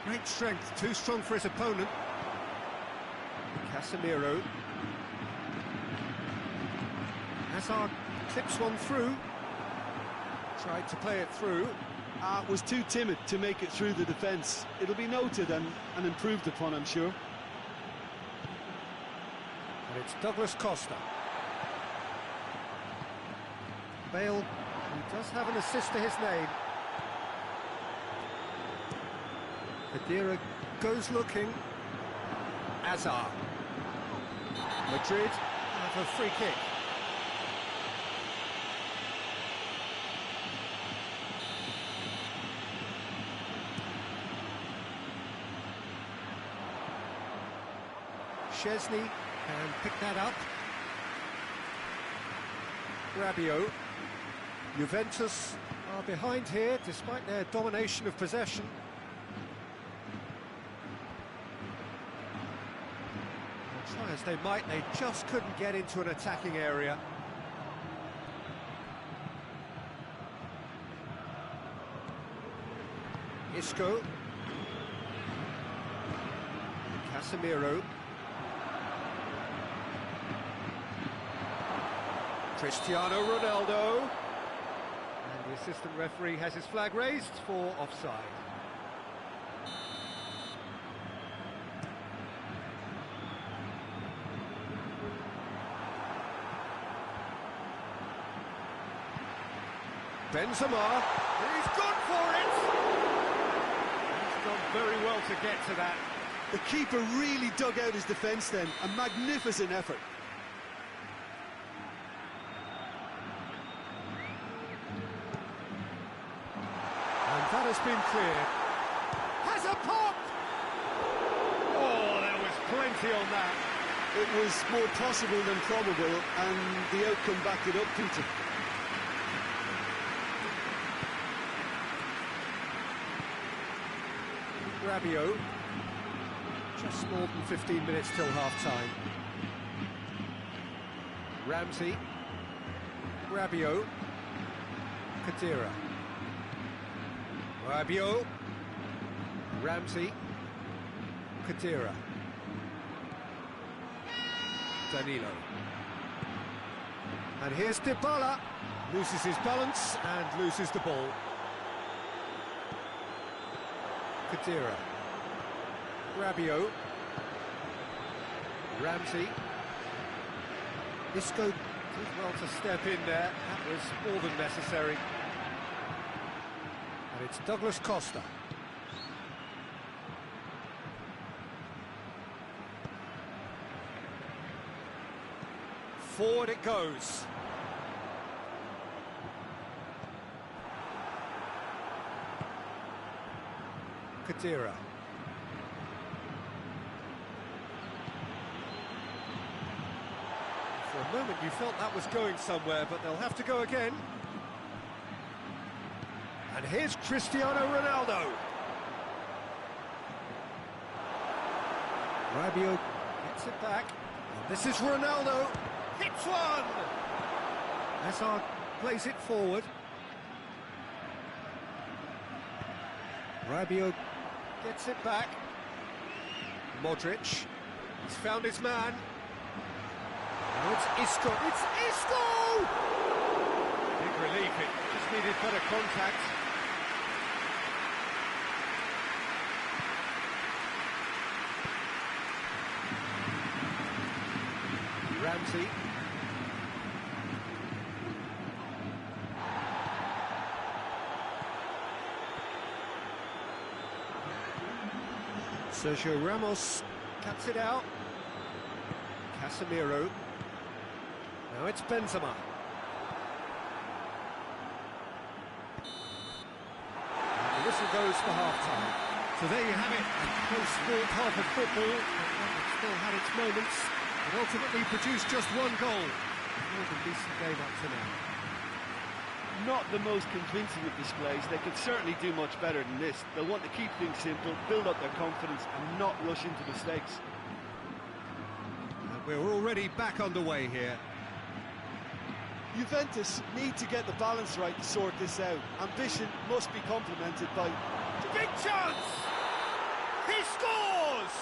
Great strength, too strong for his opponent. Casemiro. Hazard clips one through. Tried to play it through. Was too timid to make it through the defence. It'll be noted and improved upon, I'm sure. And it's Douglas Costa. Bale, who does have an assist to his name. Khedira goes looking. Hazard. Madrid have a free kick. Szczesny can pick that up. Rabiot. Juventus are behind here despite their domination of possession. Well, try as they might, they just couldn't get into an attacking area. Isco. Casemiro. Cristiano Ronaldo, and the assistant referee has his flag raised for offside. Benzema, he's gone for it! He's done very well to get to that. The keeper really dug out his defence then, a magnificent effort. That has been cleared. Has a pop! Oh, there was plenty on that. It was more possible than probable, and the outcome backed it up, Peter. Rabiot. Just more than 15 minutes till half-time. Ramsey. Rabiot. Khedira. Rabiot, Ramsey, Khedira, Danilo. And here's Dybala, loses his balance and loses the ball. Khedira, Rabiot, Ramsey. Isco did well to step in there, that was more than necessary. And it's Douglas Costa. Forward it goes. Kadira. For a moment you felt that was going somewhere, but they'll have to go again. And here's Cristiano Ronaldo. Rabiot gets it back. And this is Ronaldo. Hits one! Hazard plays it forward. Rabiot gets it back. Modric. He's found his man. Now it's Isco. It's Isco! Big relief. It just needed better contact. Ramsey. Sergio Ramos cuts it out. Casemiro. Now it's Benzema. And the whistle goes for half-time. So there you have it, a close-fought half of football. It still had its moments, but ultimately produced just one goal. More than decent game up to now. Not the most convincing of displays. They could certainly do much better than this. They'll want to keep things simple, build up their confidence and not rush into mistakes. And we're already back underway here. Juventus need to get the balance right to sort this out. Ambition must be complemented by... Big chance! He scores!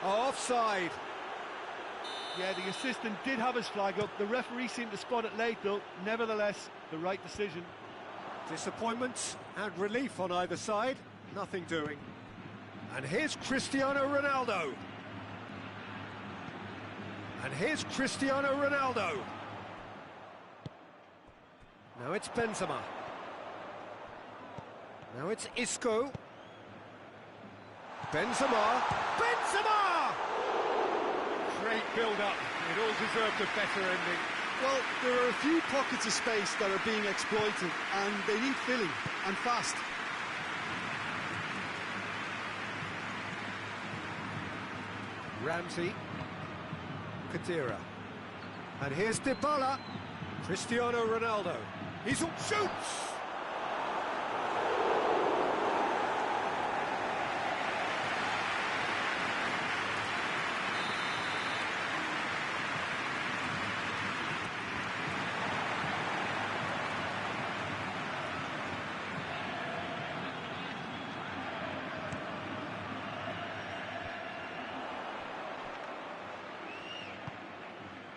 Oh, offside. Yeah, the assistant did have his flag up. The referee seemed to spot it late, though. Nevertheless, the right decision. Disappointment and relief on either side. Nothing doing. And here's Cristiano Ronaldo. And here's Cristiano Ronaldo. Now it's Benzema. Now it's Isco. Benzema. Benzema! Great build-up. It all deserved a better ending. Well, there are a few pockets of space that are being exploited, and they need filling, and fast. Ramsey. Kadira. And here's Dybala. Cristiano Ronaldo. He's on shoots!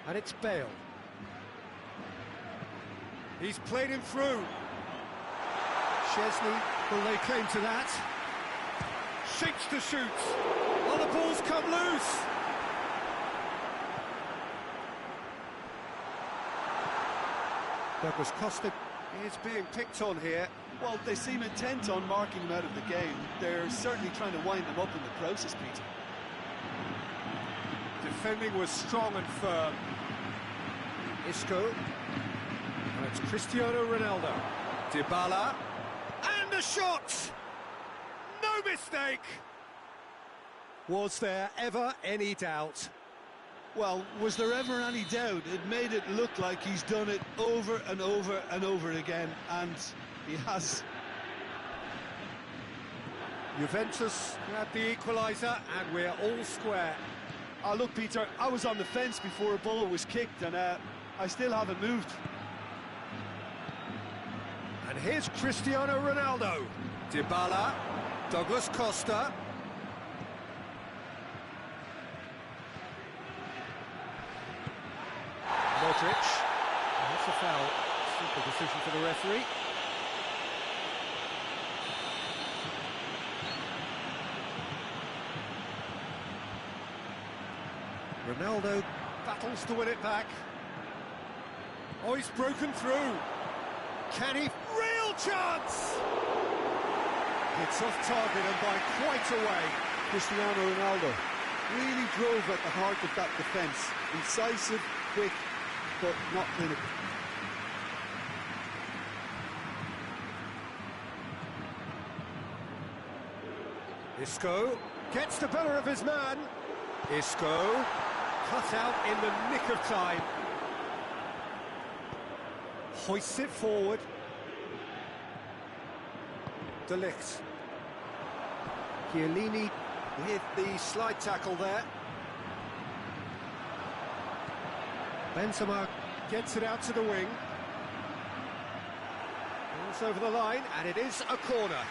And it's Bale. He's played him through. Chesney will lay claim to that. Shapes to shoot. Oh, the ball's come loose. Douglas Costa is being picked on here. Well, they seem intent on marking him out of the game. They're certainly trying to wind him up in the process, Peter. Defending was strong and firm. Isco. And it's Cristiano Ronaldo. Dybala. And a shot! No mistake! Was there ever any doubt? Well, was there ever any doubt? It made it look like he's done it over and over and over again, and he has. Juventus grabbed the equaliser, and we're all square. Oh, look, Peter, I was on the fence before a ball was kicked, and I still haven't moved. And here's Cristiano Ronaldo. Dybala. Douglas Costa. Modric. That's a foul. Simple decision for the referee. Ronaldo battles to win it back. Oh, he's broken through. Can he? Real chance! It's off target and by quite a way. Cristiano Ronaldo. Really drove at the heart of that defence. Incisive, quick, but not clinical. Isco gets the better of his man. Isco cut out in the nick of time. Hoists it forward. De Ligt. Chiellini with the slide tackle there. Benzema gets it out to the wing. Balls over the line, and it is a corner.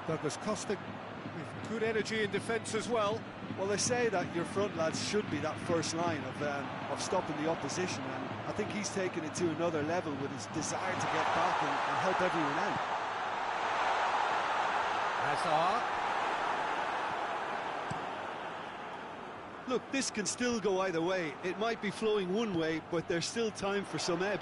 Douglas Costa with good energy in defence as well. Well, they say that your front lads should be that first line of stopping the opposition, and I think he's taken it to another level with his desire to get back and help everyone out. Hazard. Look, this can still go either way. It might be flowing one way, but there's still time for some ebb.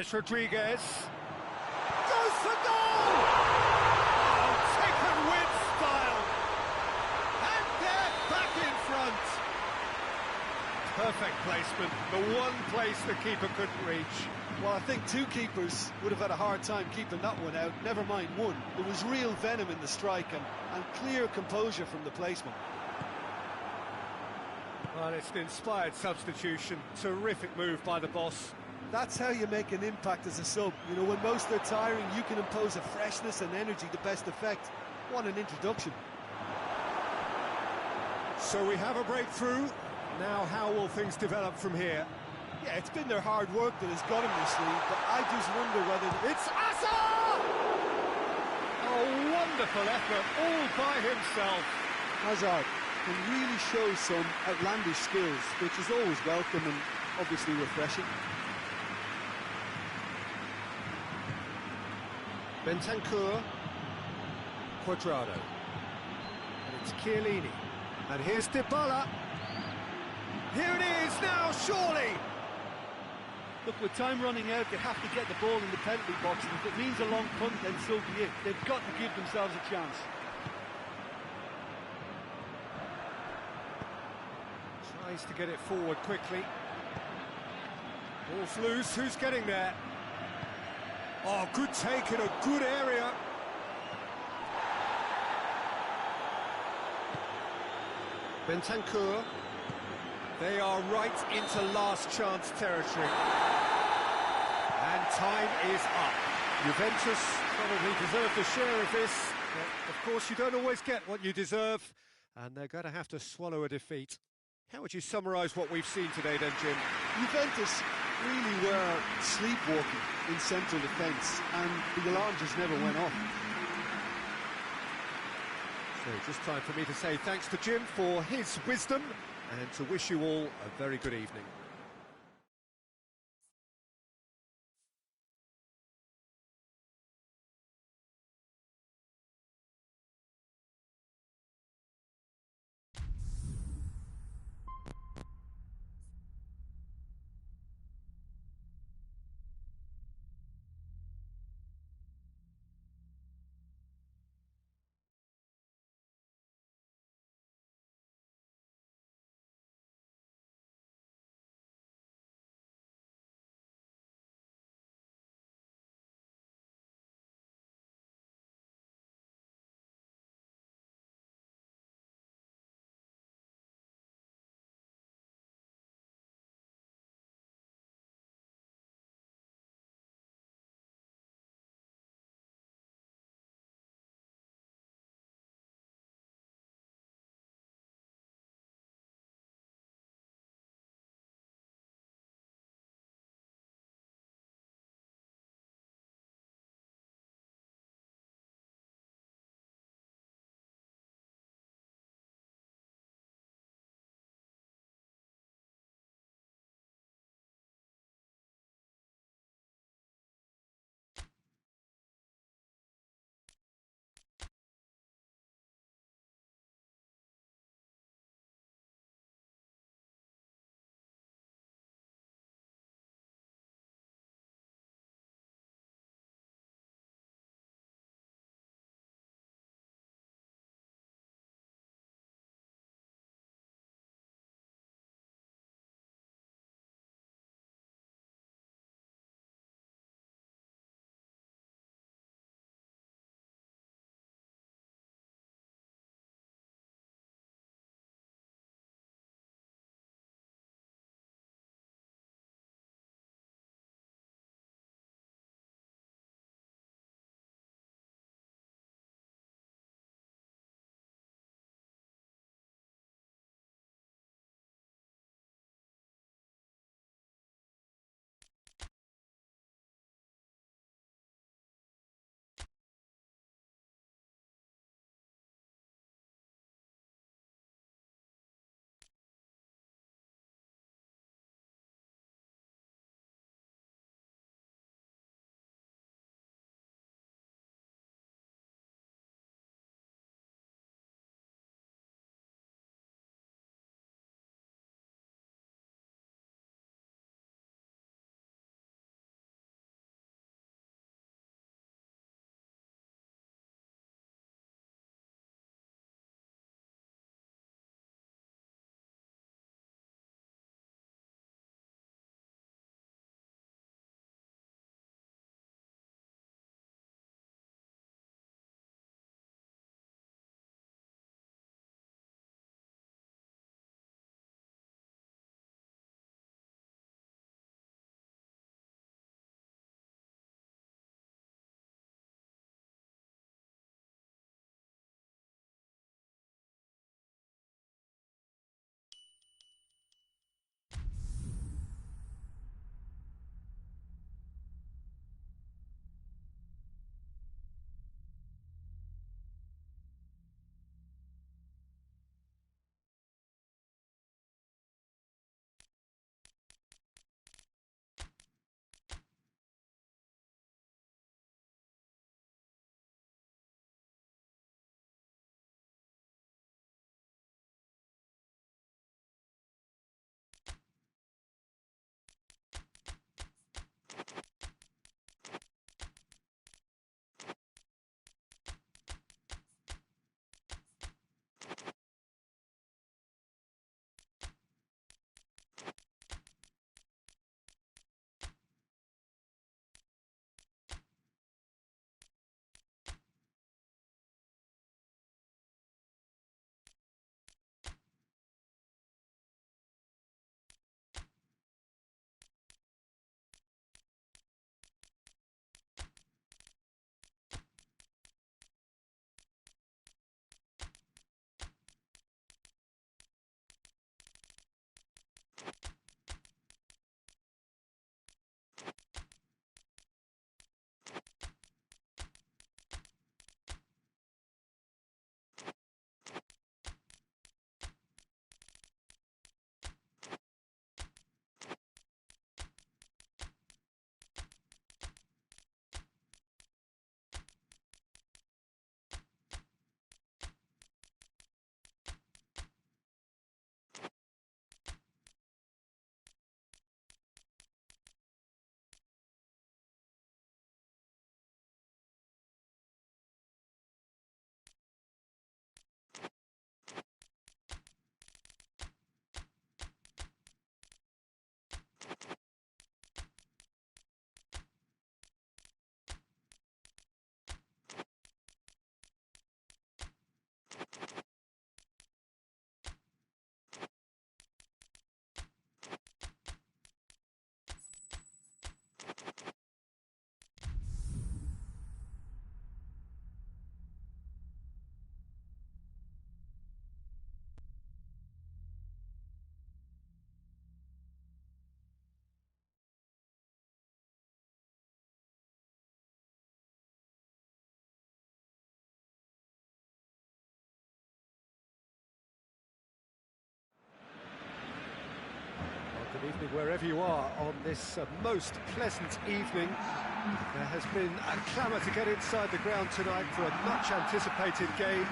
James Rodriguez goes for goal! Oh, taken with style! And they're back in front! Perfect placement, the one place the keeper couldn't reach. Well, I think two keepers would have had a hard time keeping that one out, never mind one. There was real venom in the strike and clear composure from the placeman. Well, it's an inspired substitution. Terrific move by the boss. That's how you make an impact as a sub. You know, when most are tiring, you can impose a freshness and energy to best effect. What an introduction. So we have a breakthrough. Now how will things develop from here? Yeah, it's been their hard work that has got them this lead, but I just wonder whether... It's Hazard! A wonderful effort, all by himself. Hazard can really show some outlandish skills, which is always welcome and obviously refreshing. Bentancur, Cuadrado, and it's Chiellini, and here's Dybala. Here it is now, surely. Look, with time running out, they have to get the ball in the penalty box, and if it means a long punt, then so be it. They've got to give themselves a chance. Tries to get it forward quickly. Ball's loose, who's getting there? Oh, good take in a good area. Bentancur. They are right into last chance territory. And time is up. Juventus probably deserved a share of this. But of course, you don't always get what you deserve, and they're going to have to swallow a defeat. How would you summarise what we've seen today then, Jim? Juventus really were sleepwalking in central defence, and the alarm just never went off. So just time for me to say thanks to Jim for his wisdom and to wish you all a very good evening. Evening wherever you are on this most pleasant evening. There has been a clamour to get inside the ground tonight for a much anticipated game.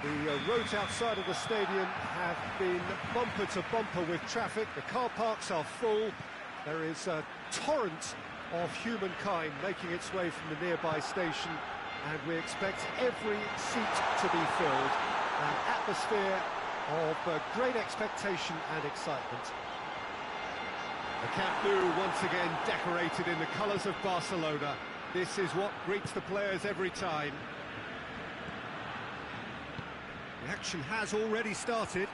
The roads outside of the stadium have been bumper to bumper with traffic. The car parks are full. There is a torrent of humankind making its way from the nearby station, and we expect every seat to be filled. An atmosphere of great expectation and excitement. The Camp Nou once again decorated in the colours of Barcelona. This is what greets the players every time. The action has already started.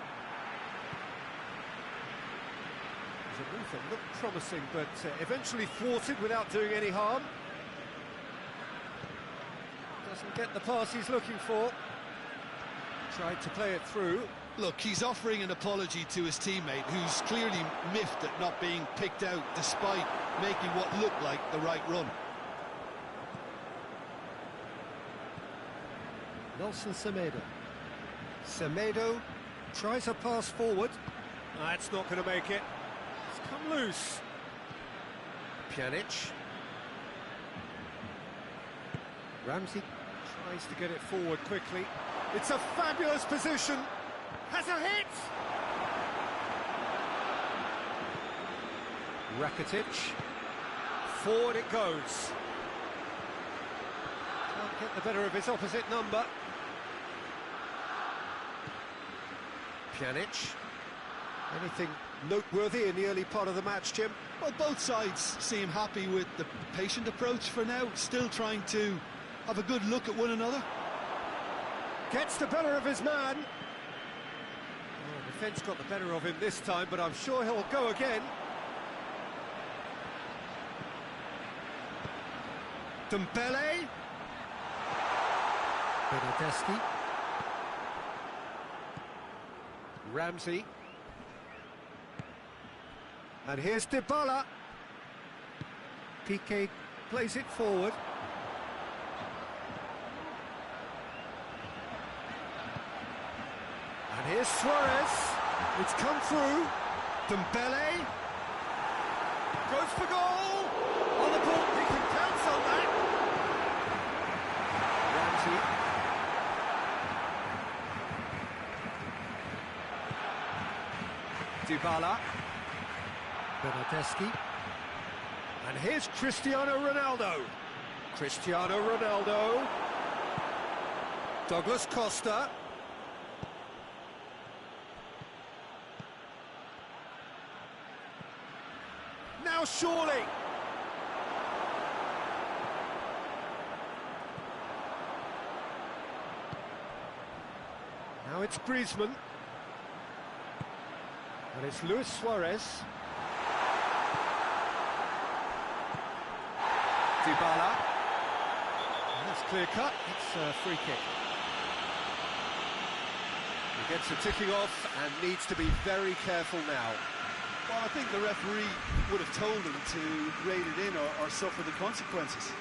There's a move that looked promising, but eventually thwarted without doing any harm. Doesn't get the pass he's looking for. Tried to play it through. Look, he's offering an apology to his teammate, who's clearly miffed at not being picked out despite making what looked like the right run. Nelson Semedo. Semedo tries a pass forward. That's not going to make it. It's come loose. Pjanic. Ramsey tries to get it forward quickly. It's a fabulous position. Has a hit! Rakitic. Forward it goes. Can't get the better of his opposite number. Pjanic. Anything noteworthy in the early part of the match, Jim? Well, both sides seem happy with the patient approach for now, still trying to have a good look at one another. Gets the better of his man. The defence got the better of him this time, but I'm sure he'll go again. Dembele. Bernardeschi. Ramsey. And here's Dybala. Piqué plays it forward. And here's Suarez. It's come through. Dembele. Goes for goal. On the ball, he can pounce on that. Ramsey. Dybala. Bernardeschi. And here's Cristiano Ronaldo. Cristiano Ronaldo. Douglas Costa. Now surely. Now it's Griezmann. And it's Luis Suarez. Dybala. That's clear cut. It's a free kick. He gets it ticking off and needs to be very careful now. Well, I think the referee would have told him to rate it in or suffer the consequences.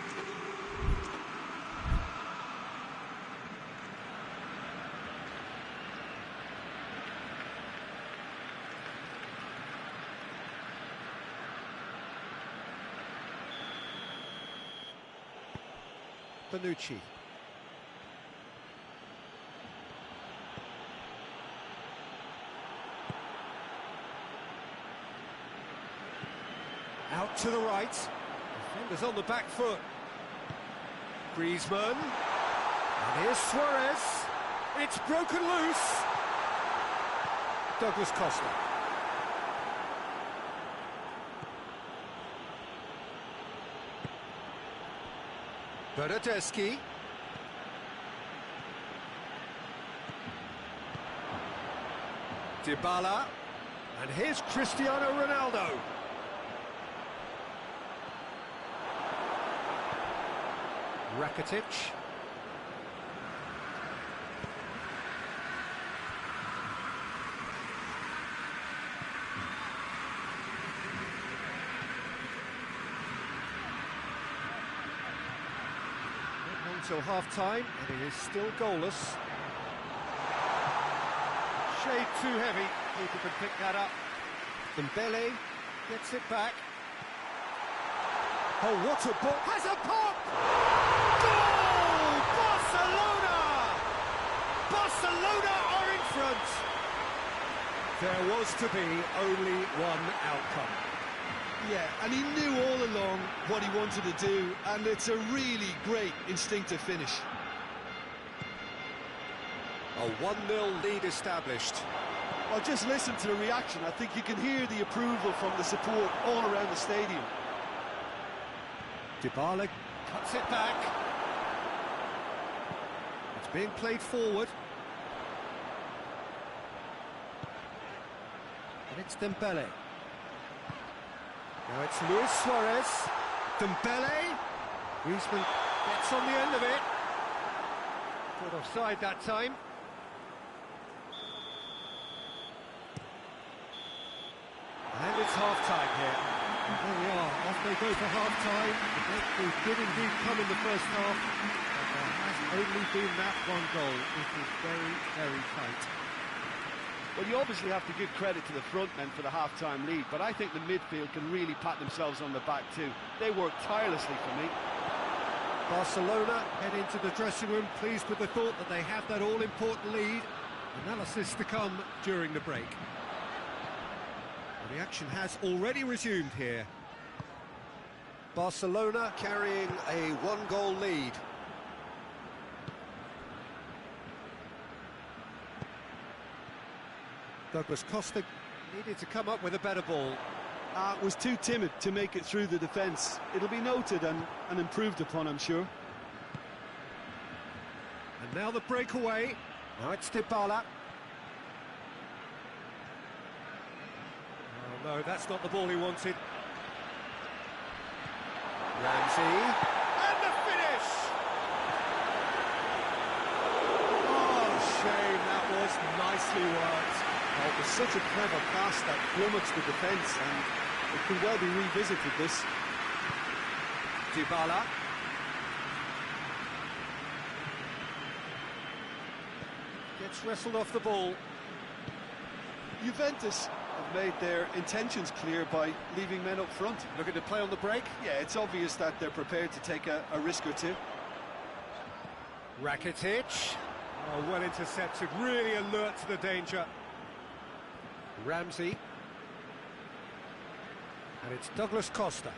Bonucci. Out to the right. Defenders on the back foot. Griezmann. And here's Suarez. It's broken loose. Douglas Costa. Bernardeschi. Dybala. And here's Cristiano Ronaldo. Rakitic. Until half-time, and it is still goalless. Shade too heavy, keeper can pick that up. Dembele, Gets it back. Oh, what a ball! Has a pop! Goal! Barcelona! Barcelona are in front. There was to be only one outcome. Yeah, and he knew all along what he wanted to do, and it's a really great instinctive finish. A 1-0 lead established. Well, just listen to the reaction. I think you can hear the approval from the support all around the stadium. Dybala cuts it back. It's being played forward. And it's Dembele. Now it's Luis Suarez. Dembele. Griezmann gets on the end of it. Caught offside that time. And it's half-time here. There we are, off they go for half-time. The breakthrough did indeed come in the first half, but there has only been that one goal. It is very, very tight. Well, you obviously have to give credit to the front men for the half-time lead, but I think the midfield can really pat themselves on the back too. They worked tirelessly for me. Barcelona head into the dressing room, pleased with the thought that they have that all-important lead. Analysis to come during the break. The action has already resumed here. Barcelona carrying a 1-goal lead. Douglas Costa needed to come up with a better ball. Was too timid to make it through the defence. It'll be noted and improved upon, I'm sure. And now the breakaway. Now it's Dybala. Oh no, that's not the ball he wanted. Ramsey. And the finish! Oh, shame, that was nicely worked. Oh, it was such a clever pass that flummoxed the defence, and it could well be revisited, this. Dybala. Gets wrestled off the ball. Juventus have made their intentions clear by leaving men up front. Looking to play on the break. Yeah, it's obvious that they're prepared to take a risk or two. Rakitic. Oh, well intercepted, really alert to the danger. Ramsey. And it's Douglas Costa.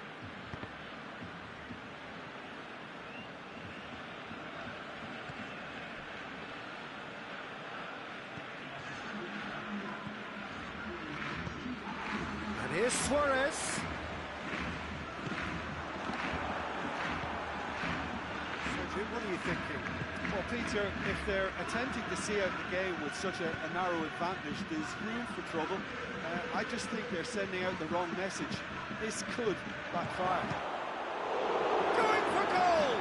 And here's Suarez. So, Jim, what are you thinking? Well, Peter, if they're attempting to see out the game with such a narrow advantage, there's room for trouble. I just think they're sending out the wrong message. This could backfire. Going for goal!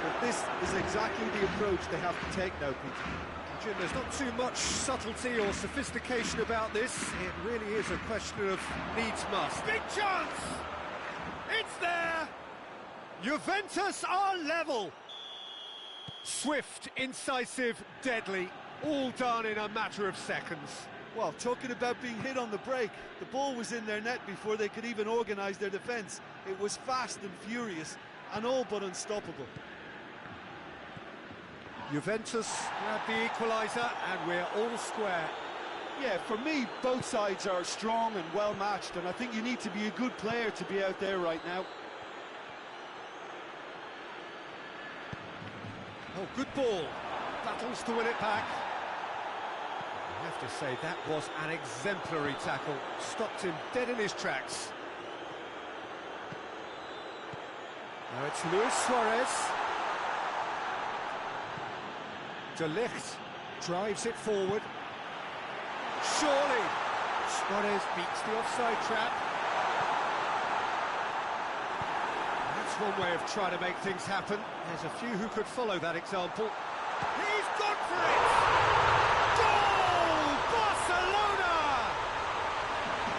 But this is exactly the approach they have to take now, Peter. Jim, there's not too much subtlety or sophistication about this. It really is a question of needs must. Big chance! It's there! Juventus are level! Swift, incisive, deadly, all done in a matter of seconds. Well, talking about being hit on the break, the ball was in their net before they could even organise their defence. It was fast and furious, and all but unstoppable. Juventus grab the equaliser, and we're all square. Yeah, for me, both sides are strong and well matched, and I think you need to be a good player to be out there right now. Oh, good ball. Battles to win it back. I have to say, that was an exemplary tackle. Stopped him dead in his tracks. Now it's Luis Suarez. De Ligt drives it forward. Surely! Suarez beats the offside trap. One way of trying to make things happen. There's a few who could follow that example. He's gone for it! Goal! Barcelona!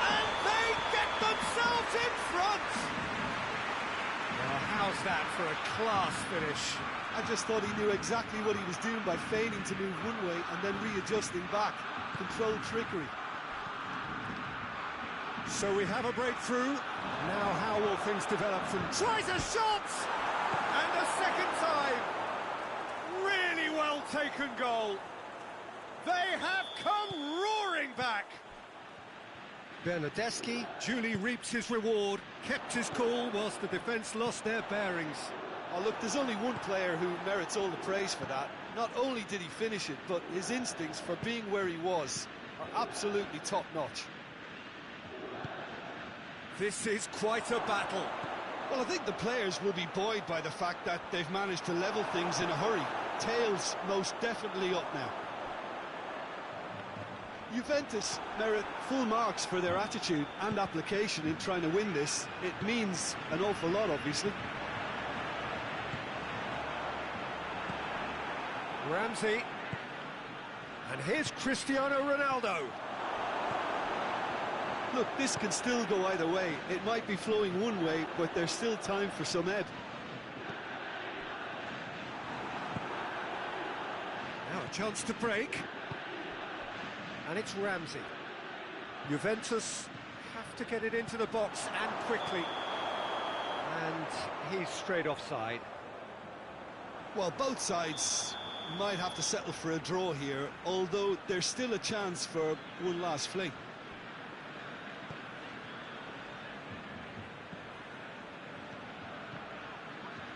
And they get themselves in front! Well, how's that for a class finish? I just thought he knew exactly what he was doing by feigning to move one way and then readjusting back. Controlled trickery. So we have a breakthrough. Now how will things develop from... Tries a shot! And a second time. Really well taken goal. They have come roaring back. Bernardeschi duly reaps his reward, kept his cool whilst the defence lost their bearings. Oh, look, there's only one player who merits all the praise for that. Not only did he finish it, but his instincts for being where he was are absolutely top-notch. This is quite a battle. Well, I think the players will be buoyed by the fact that they've managed to level things in a hurry. Tails most definitely up now. Juventus merit full marks for their attitude and application in trying to win this. It means an awful lot, obviously. Ramsey. And here's Cristiano Ronaldo. Look, this can still go either way. It might be flowing one way, but there's still time for some ebb. Now a chance to break. And it's Ramsey. Juventus have to get it into the box and quickly. And he's straight offside. Well, both sides might have to settle for a draw here, although there's still a chance for one last fling.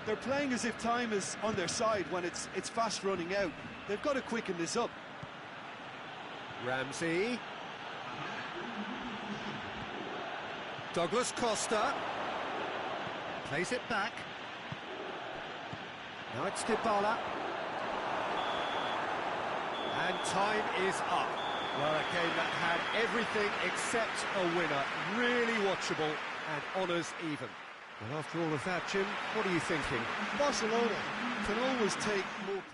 They're playing as if time is on their side when it's fast running out. They've got to quicken this up. Ramsey. Douglas Costa. Plays it back. Now it's Dybala. And time is up. Well, a game that had everything except a winner. Really watchable and honours even. Well, after all of that, Jim, what are you thinking? Barcelona can always take more points.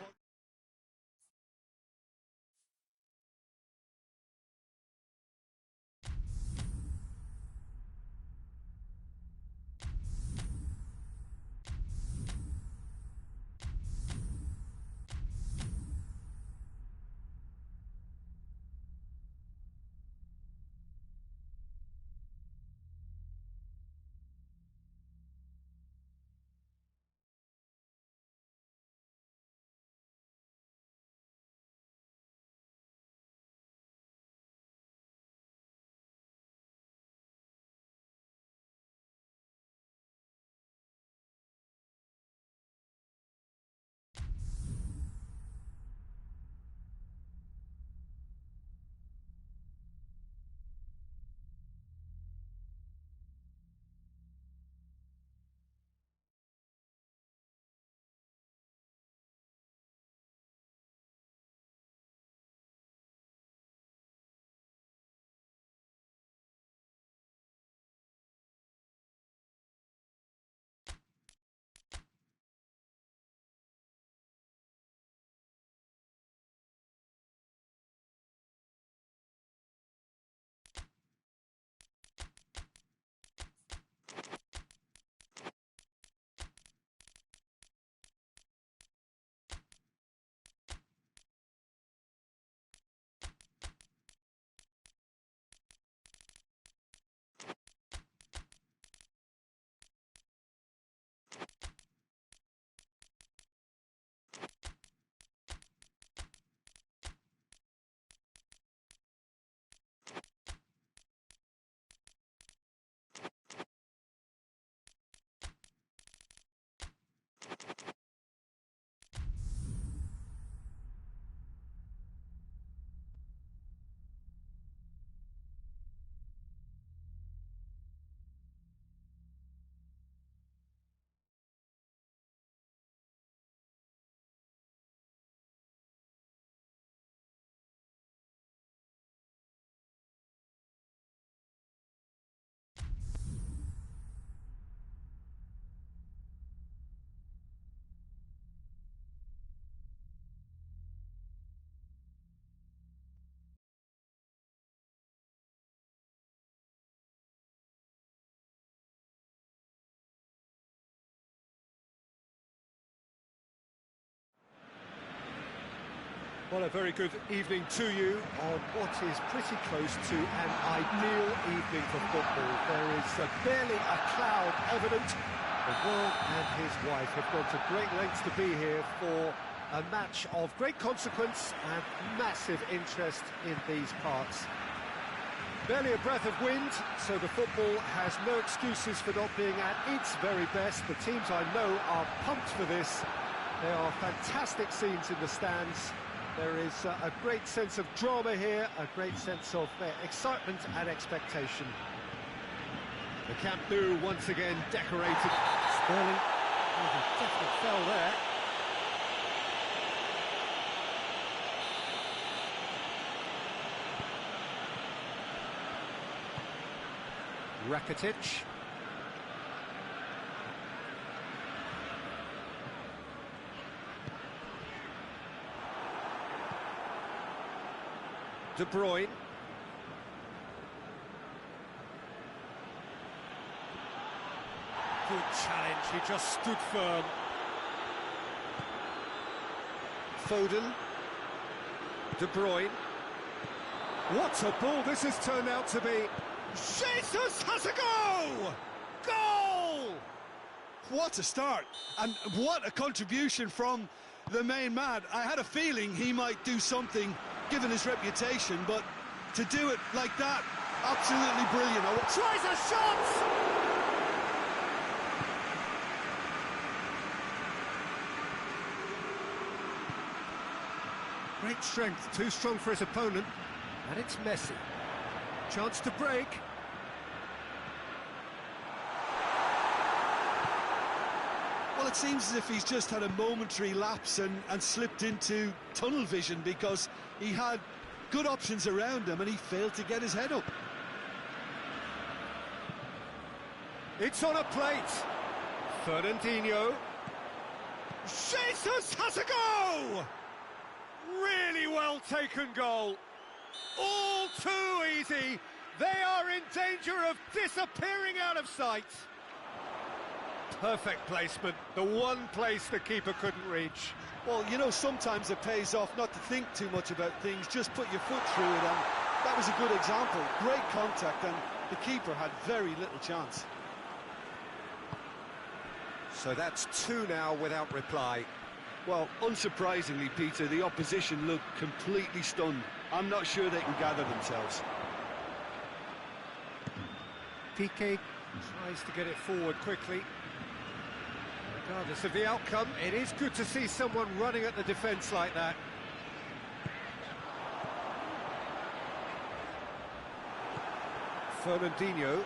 Well, a very good evening to you on what is pretty close to an ideal evening for football. There is barely a cloud evident. The world and his wife have gone to great lengths to be here for a match of great consequence and massive interest in these parts. Barely a breath of wind, so the football has no excuses for not being at its very best. The teams I know are pumped for this. There are fantastic scenes in the stands. There is a great sense of drama here, a great sense of excitement and expectation. The Camp Nou once again decorated. Sterling, he definitely fell there. Rakitic. De Bruyne. Good challenge, he just stood firm. Foden. De Bruyne. What a ball this has turned out to be. Jesus has a go! Goal! What a start, and what a contribution from the main man. I had a feeling he might do something given his reputation, but to do it like that, absolutely brilliant. Tries a shot! Great strength, too strong for his opponent, and it's Messi. Chance to break. Well, it seems as if he's just had a momentary lapse and slipped into tunnel vision, because he had good options around him and he failed to get his head up. It's on a plate. Fernandinho. Jesus has a go! Really well taken goal. All too easy. They are in danger of disappearing out of sight. Perfect placement, the one place the keeper couldn't reach. Well, you know, sometimes it pays off not to think too much about things, just put your foot through it, and that was a good example. Great contact, and the keeper had very little chance. So that's two now without reply. Well, unsurprisingly, Peter, the opposition look completely stunned. I'm not sure they can gather themselves. Piqué tries to get it forward quickly. Regardless of the outcome, it is good to see someone running at the defence like that. Fernandinho.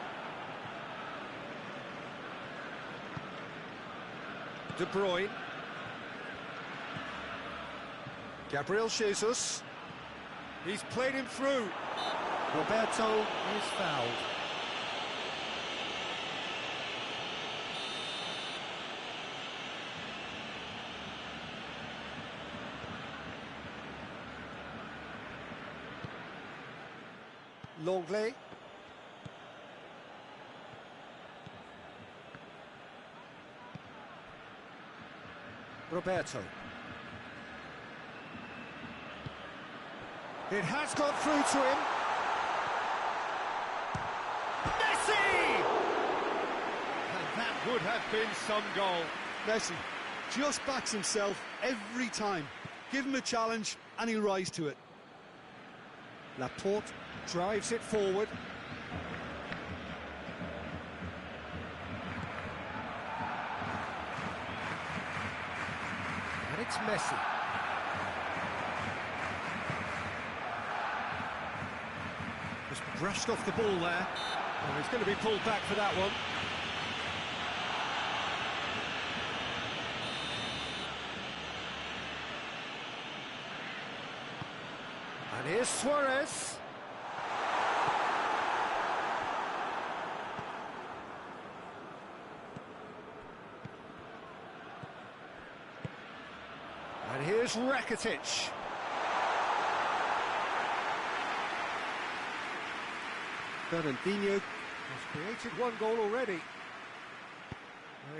De Bruyne. Gabriel Jesus. He's played him through. Roberto is fouled. Longley. Roberto. It has got through to him. Messi! And that would have been some goal. Messi just backs himself every time. Give him a challenge and he'll rise to it. Laporte drives it forward. And it's Messi. Just brushed off the ball there. Well, he's going to be pulled back for that one. And here's Suarez. And here's Rakitic. Fernandinho has created one goal already.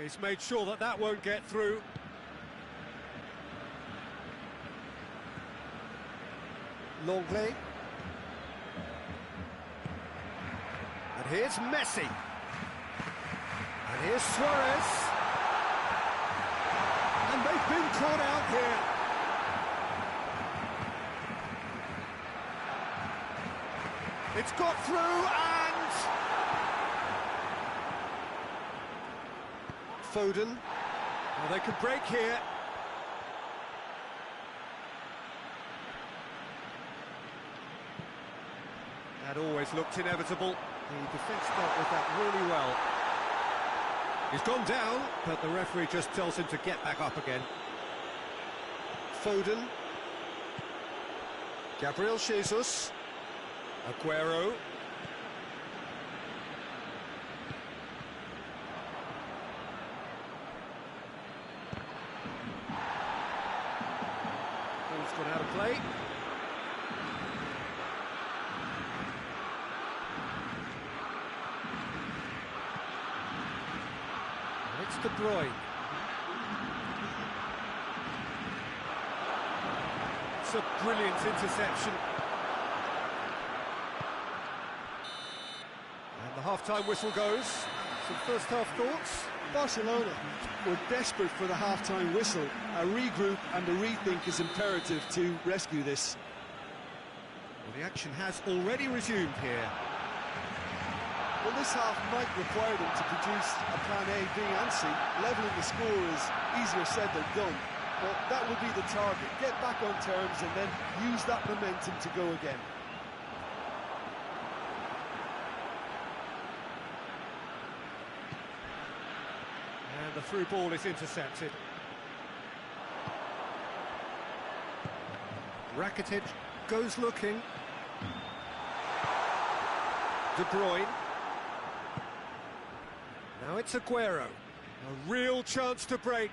He's made sure that that won't get through. Longley. And here's Messi. And here's Suarez. And they've been caught out here. It's got through and... Foden. Well, they can break here. That always looked inevitable. The defence dealt with that really well. He's gone down, but the referee just tells him to get back up again. Foden. Gabriel Jesus. Aguero. Ball's gone out of play. It's De Bruyne. It's a brilliant interception. And the half-time whistle goes. Some first-half thoughts? Barcelona were desperate for the half-time whistle. A regroup and a rethink is imperative to rescue this. Well, the action has already resumed here. Well, this half might require them to produce a plan A, B and C. Levelling the score is easier said than done, but that would be the target. Get back on terms and then use that momentum to go again. And the through ball is intercepted. Rakitic goes looking. De Bruyne. Now it's Aguero. A real chance to break.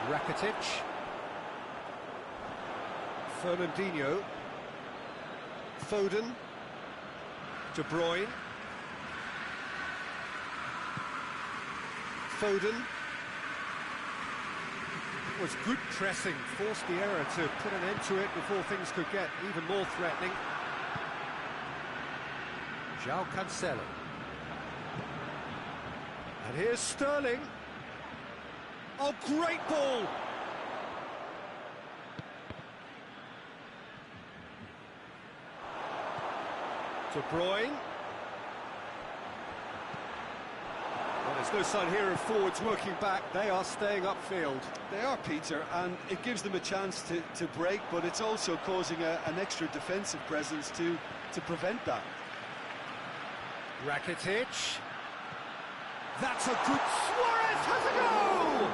Rakitic. Fernandinho. Foden. De Bruyne. Foden. It was good pressing, forced the error to put an end to it before things could get even more threatening. João Cancelo. And here's Sterling. Oh, great ball! De Bruyne. Well, there's no sign here of forwards working back. They are staying upfield. They are, Peter, and it gives them a chance to break, but it's also causing an extra defensive presence to prevent that. Rakitic. That's a good... Suarez has a goal!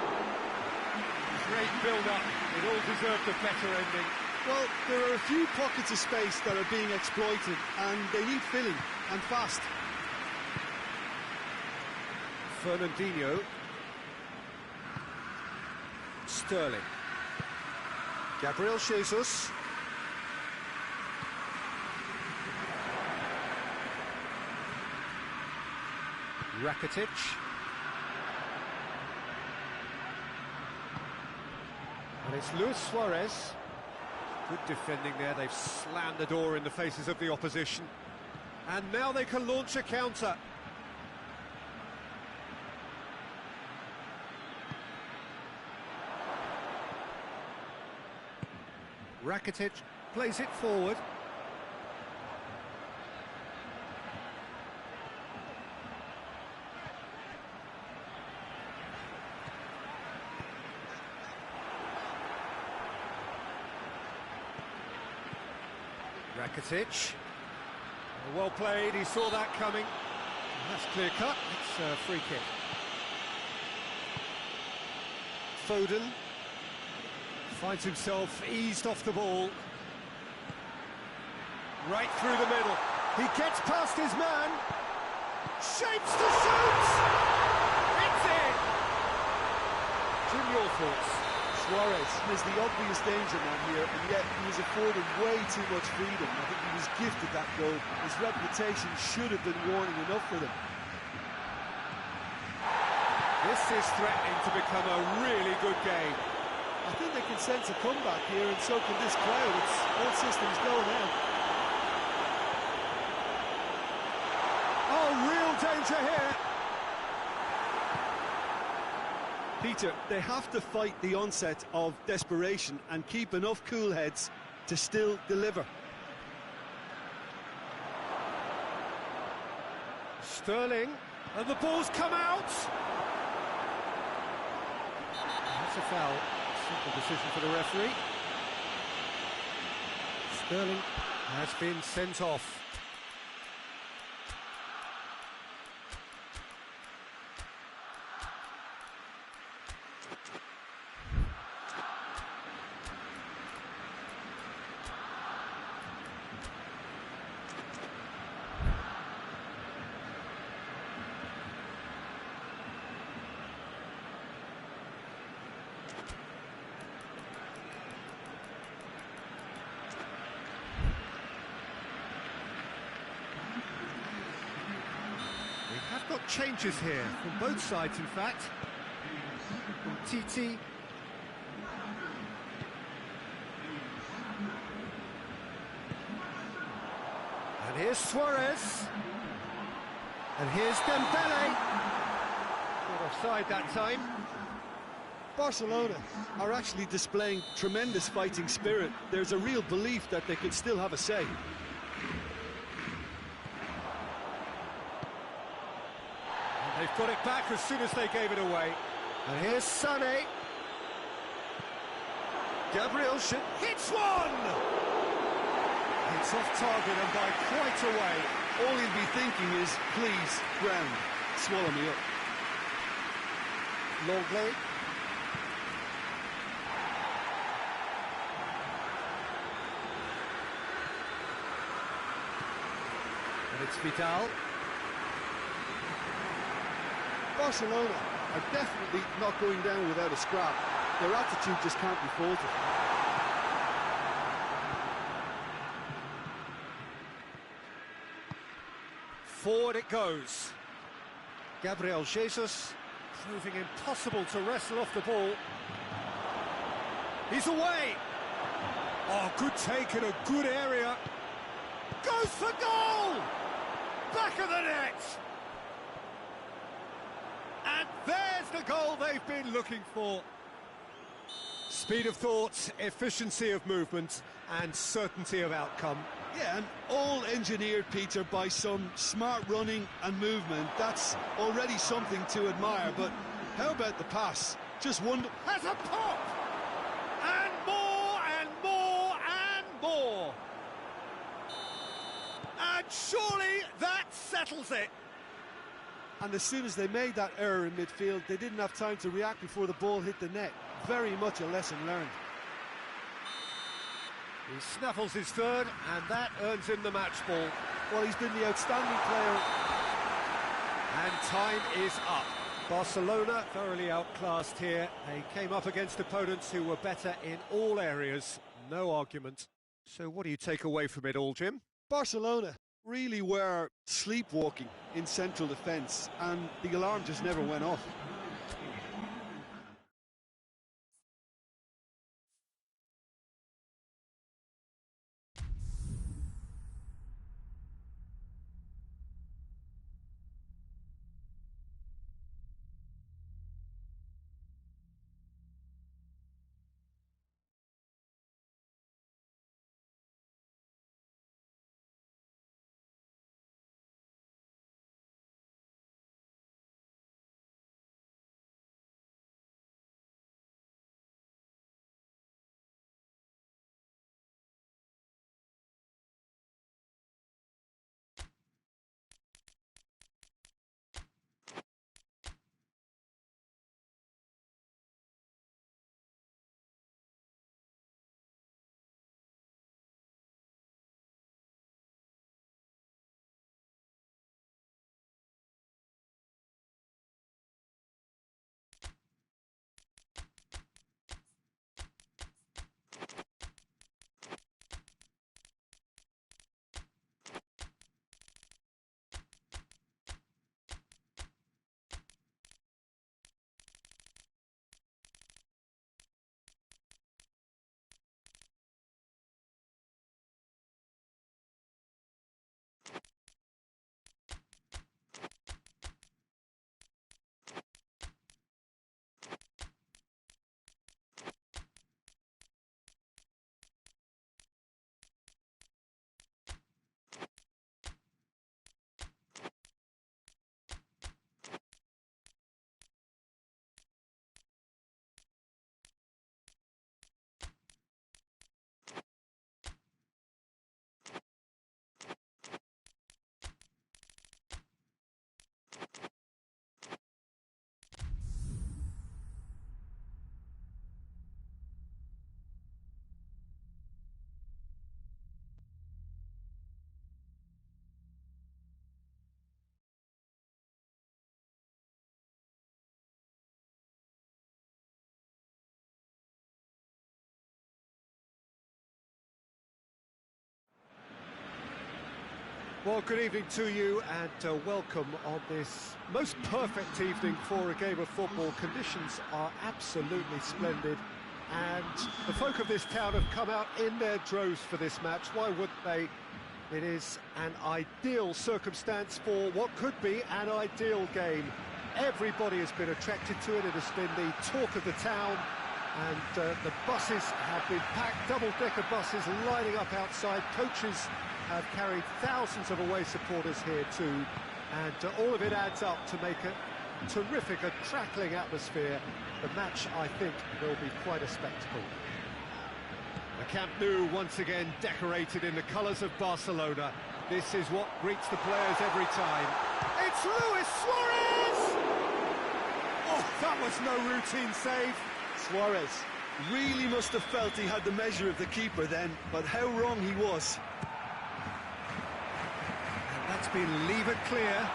Great build-up. It all deserved a better ending. Well, there are a few pockets of space that are being exploited, and they need filling, and fast. Fernandinho. Sterling. Gabriel Jesus. Rakitic. And it's Luis Suarez. Good defending there. They've slammed the door in the faces of the opposition. And now they can launch a counter. Rakitic plays it forward. Rakitic. Well played, he saw that coming. That's clear cut, it's a free kick. Foden finds himself eased off the ball. Right through the middle. He gets past his man. Shapes to shoot! It's in! Jim, your thoughts? Suarez is the obvious danger man here, and yet he was afforded way too much freedom. I think he was gifted that goal. His reputation should have been warning enough for them. This is threatening to become a really good game. I think they can sense a comeback here, and so can this crowd. It's all systems go now. Oh, real danger here. Peter, they have to fight the onset of desperation and keep enough cool heads to still deliver. Sterling, and the ball's come out. That's a foul. Simple decision for the referee. Sterling has been sent off. Have got changes here from both sides, in fact. From TT. And here's Suarez. And here's Dembele. Not offside that time. Barcelona are actually displaying tremendous fighting spirit. There's a real belief that they could still have a say. They've got it back as soon as they gave it away. And here's Sané. Gabriel hits one! It's off target and by quite a way. All he'll be thinking is, please, ground, swallow me up. Longley. And it's Vidal. Barcelona are definitely not going down without a scrap. Their attitude just can't be faulted. Forward it goes. Gabriel Jesus proving impossible to wrestle off the ball. He's away. Oh, good take in a good area. Goes for goal! Back of the net! And there's the goal they've been looking for. Speed of thought, efficiency of movement, and certainty of outcome. Yeah, and all engineered, Peter, by some smart running and movement. That's already something to admire, but how about the pass? Just one... Has a pop! And more, and more, and more! And surely that settles it! And as soon as they made that error in midfield, they didn't have time to react before the ball hit the net. Very much a lesson learned. He snaffles his third, and that earns him the match ball. Well, he's been the outstanding player. And time is up. Barcelona thoroughly outclassed here. They came up against opponents who were better in all areas. No argument. So what do you take away from it all, Jim? Barcelona really were sleepwalking in central defence, and the alarm just never went off. Well, good evening to you and welcome on this most perfect evening for a game of football. Conditions are absolutely splendid and the folk of this town have come out in their droves for this match. Why wouldn't they? It is an ideal circumstance for what could be an ideal game. Everybody has been attracted to it. It has been the talk of the town, and the buses have been packed, double-decker buses lining up outside. Coaches have carried thousands of away supporters here too, and all of it adds up to make a terrific, a crackling atmosphere. The match, I think, will be quite a spectacle. The Camp Nou once again decorated in the colours of Barcelona. This is what greets the players every time. It's Luis Suarez! Oh, that was no routine save. Suarez really must have felt he had the measure of the keeper then, but how wrong he was. And that's been levered clear.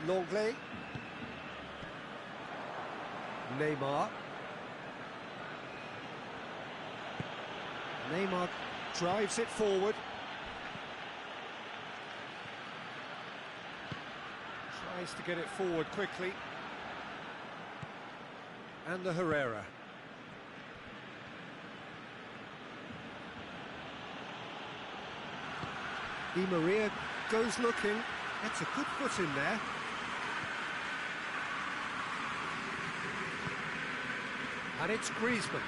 Longley. Neymar. Neymar drives it forward. Tries to get it forward quickly. And the Herrera. Di Maria goes looking. That's a good foot in there. And it's Griezmann.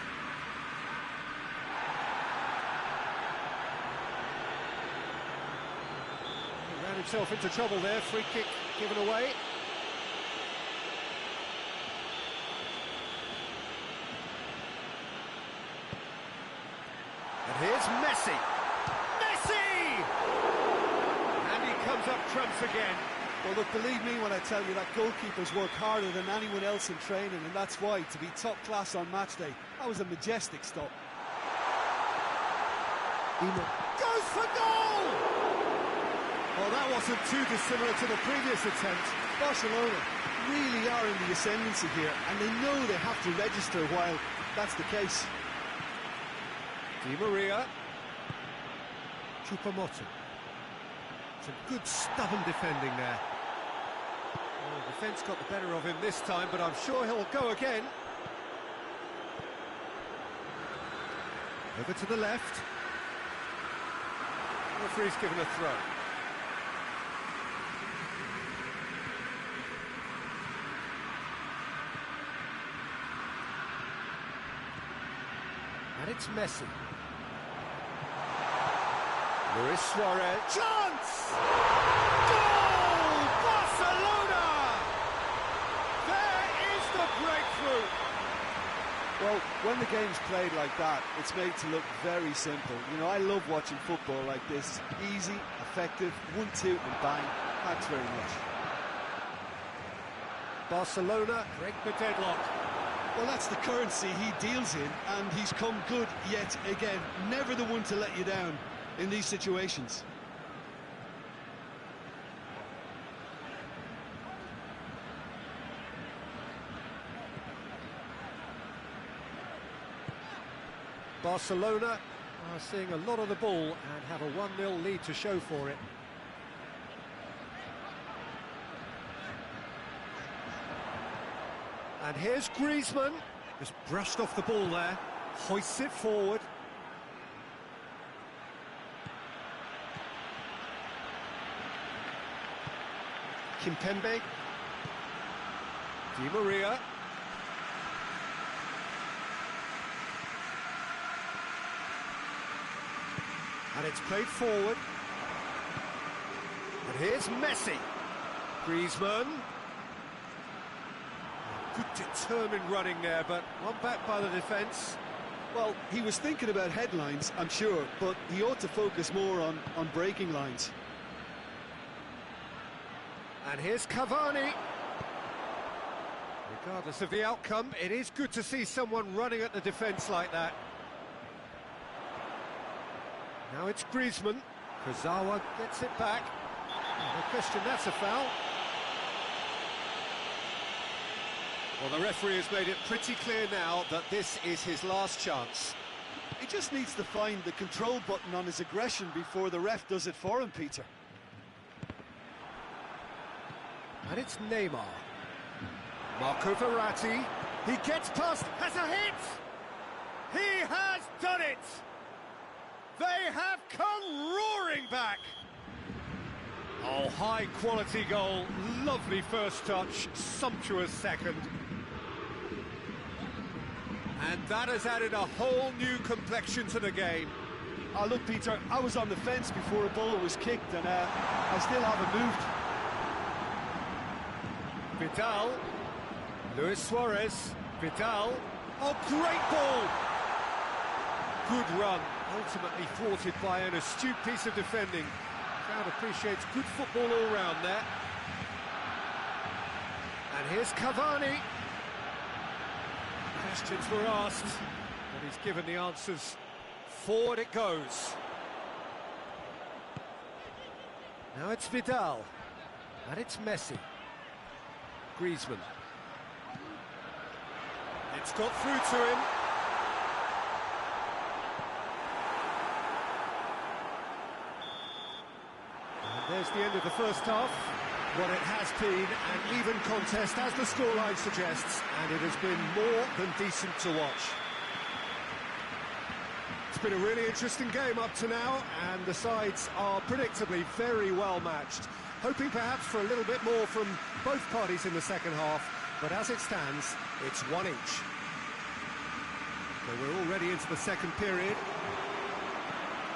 He ran himself into trouble there, free kick given away. And here's Messi. Messi! And he comes up trumps again. Well, look, believe me when I tell you that goalkeepers work harder than anyone else in training, and that's why, to be top class on match day, that was a majestic stop. Goes for goal! Well, that wasn't too dissimilar to the previous attempt. Barcelona really are in the ascendancy here, and they know they have to register while that's the case. Di Maria. Choupo-Moting. Some good stubborn defending there. Well, the defence got the better of him this time, but I'm sure he'll go again. Over to the left. The referee's given a throw. And it's Messi. Luis Suarez. Chance! Goal! Barcelona! There is the breakthrough! Well, when the game's played like that, it's made to look very simple. You know, I love watching football like this. Easy, effective, 1-2 and bang. Thanks very much. Barcelona break the deadlock. Well, that's the currency he deals in, and he's come good yet again. Never the one to let you down in these situations. Barcelona are seeing a lot of the ball and have a 1-0 lead to show for it. And here's Griezmann, just brushed off the ball there, hoists it forward. Kimpembe. Di Maria. And it's played forward. And here's Messi. Griezmann. Good determined running there, but one back by the defence. Well, he was thinking about headlines, I'm sure, but he ought to focus more on breaking lines. And here's Cavani. Regardless of the outcome, it is good to see someone running at the defence like that. Now it's Griezmann. Kurzawa gets it back. No question, that's a foul. Well, the referee has made it pretty clear now that this is his last chance. He just needs to find the control button on his aggression before the ref does it for him, Peter. And it's Neymar. Marco Verratti. He gets past, has a hit! He has done it! They have come roaring back! Oh, high-quality goal, lovely first touch, sumptuous second. And that has added a whole new complexion to the game. Oh, look, Peter, I was on the fence before a ball was kicked, and I still haven't moved. Vidal. Luis Suarez. Vidal. Oh, great ball! Good run, ultimately thwarted by an astute piece of defending. Crowd appreciates good football all round there. And here's Cavani. Questions were asked, but he's given the answers. Forward it goes. Now it's Vidal. And it's Messi. Griezmann. It's got through to him. And there's the end of the first half. What it has been an even contest, as the scoreline suggests, and it has been more than decent to watch. It's been a really interesting game up to now, and the sides are predictably very well matched. Hoping perhaps for a little bit more from both parties in the second half, but as it stands, it's one each. So we're already into the second period.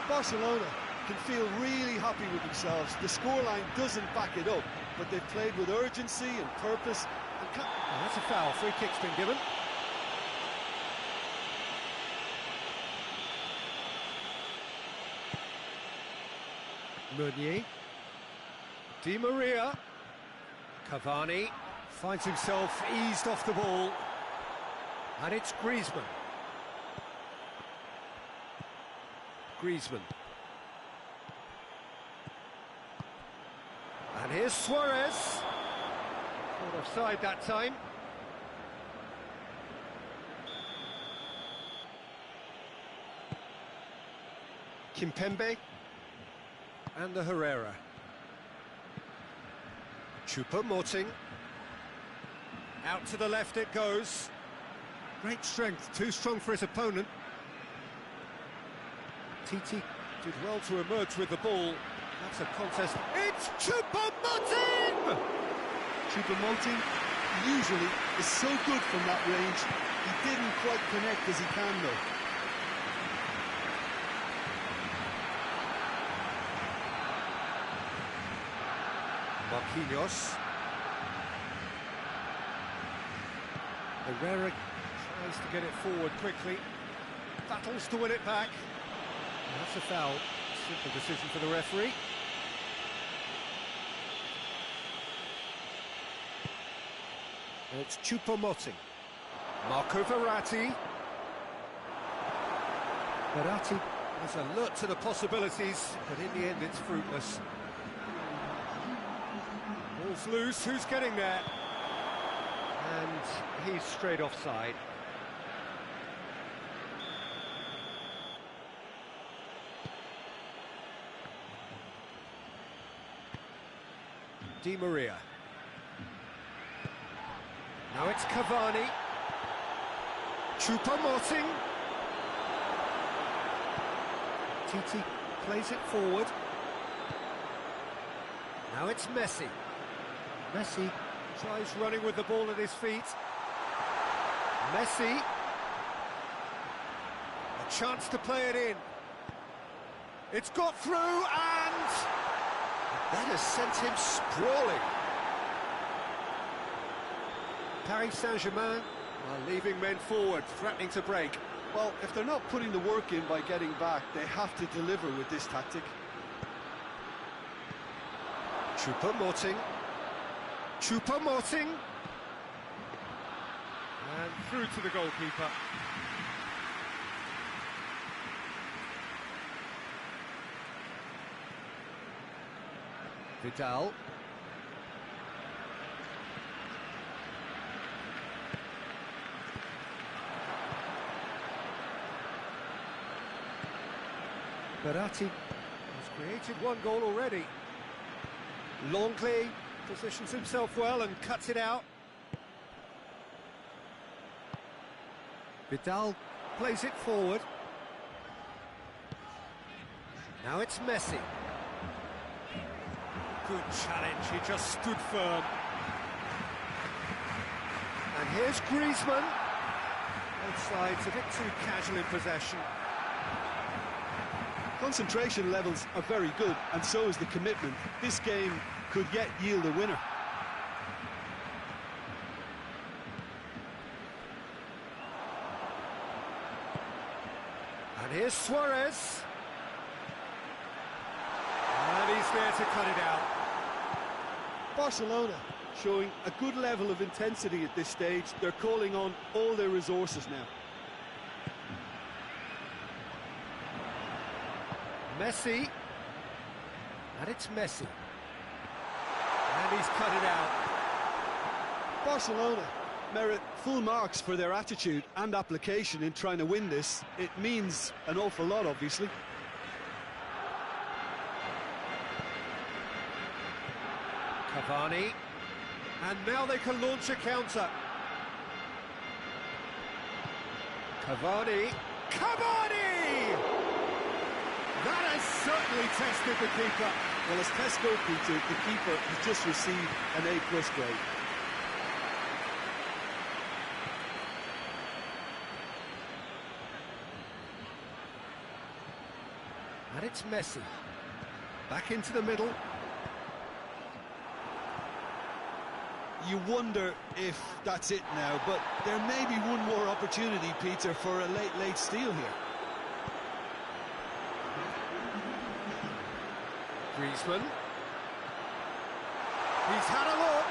Barcelona can feel really happy with themselves. The scoreline doesn't back it up, but they've played with urgency and purpose. And that's a foul. Free kick's been given. Meunier. Di Maria. Cavani finds himself eased off the ball. And it's Griezmann. Griezmann. And here's Suarez. Caught offside that time. Kimpembe. And the Herrera. Choupo-Moting. Out to the left it goes. Great strength, too strong for his opponent. Titi did well to emerge with the ball. That's a contest. It's Choupo-Moting! Choupo-Moting usually is so good from that range. He didn't quite connect as he can, though. Marquinhos. Herrera tries to get it forward quickly. Battles to win it back. And that's a foul. Simple decision for the referee. And it's Choupo-Moting. Marco Verratti. Verratti is alert to the possibilities, but in the end it's fruitless. Ball's loose, who's getting there? And he's straight offside. Di Maria. Now it's Cavani. Choupo-Moting. Titi plays it forward. Now it's Messi. Messi tries running with the ball at his feet. Messi. A chance to play it in. It's got through and that has sent him sprawling. Paris Saint-Germain are leaving men forward, threatening to break. Well, if they're not putting the work in by getting back, they have to deliver with this tactic. Choupo-Moting. Choupo-Moting. And through to the goalkeeper. Vidal. Berratti has created one goal already. Longley positions himself well and cuts it out. Vidal plays it forward. Now it's Messi. Good challenge, he just stood firm. And here's Griezmann. Both sides a bit too casual in possession. Concentration levels are very good, and so is the commitment. This game could yet yield a winner. And here's Suarez. And he's there to cut it out. Barcelona showing a good level of intensity at this stage. They're calling on all their resources now. Messi, and it's Messi, and he's cut it out. Barcelona merit full marks for their attitude and application in trying to win this. It means an awful lot, obviously. Cavani, and now they can launch a counter. Cavani! That has certainly tested the keeper. Well, as tests go, Peter, the keeper has just received an A+ grade. And it's Messi. Back into the middle. You wonder if that's it now, but there may be one more opportunity, Peter, for a late steal here. Griezmann. He's had a look.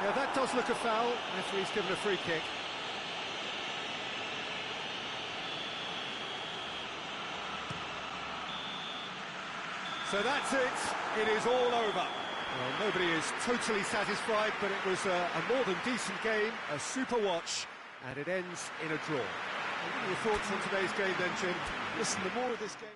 Yeah, that does look a foul. Referee's given a free kick. So that's it. It is all over. Well, nobody is totally satisfied, but it was a more than decent game, a super watch, and it ends in a draw. What are your thoughts on today's game then, Jim? Listen, the more of this game...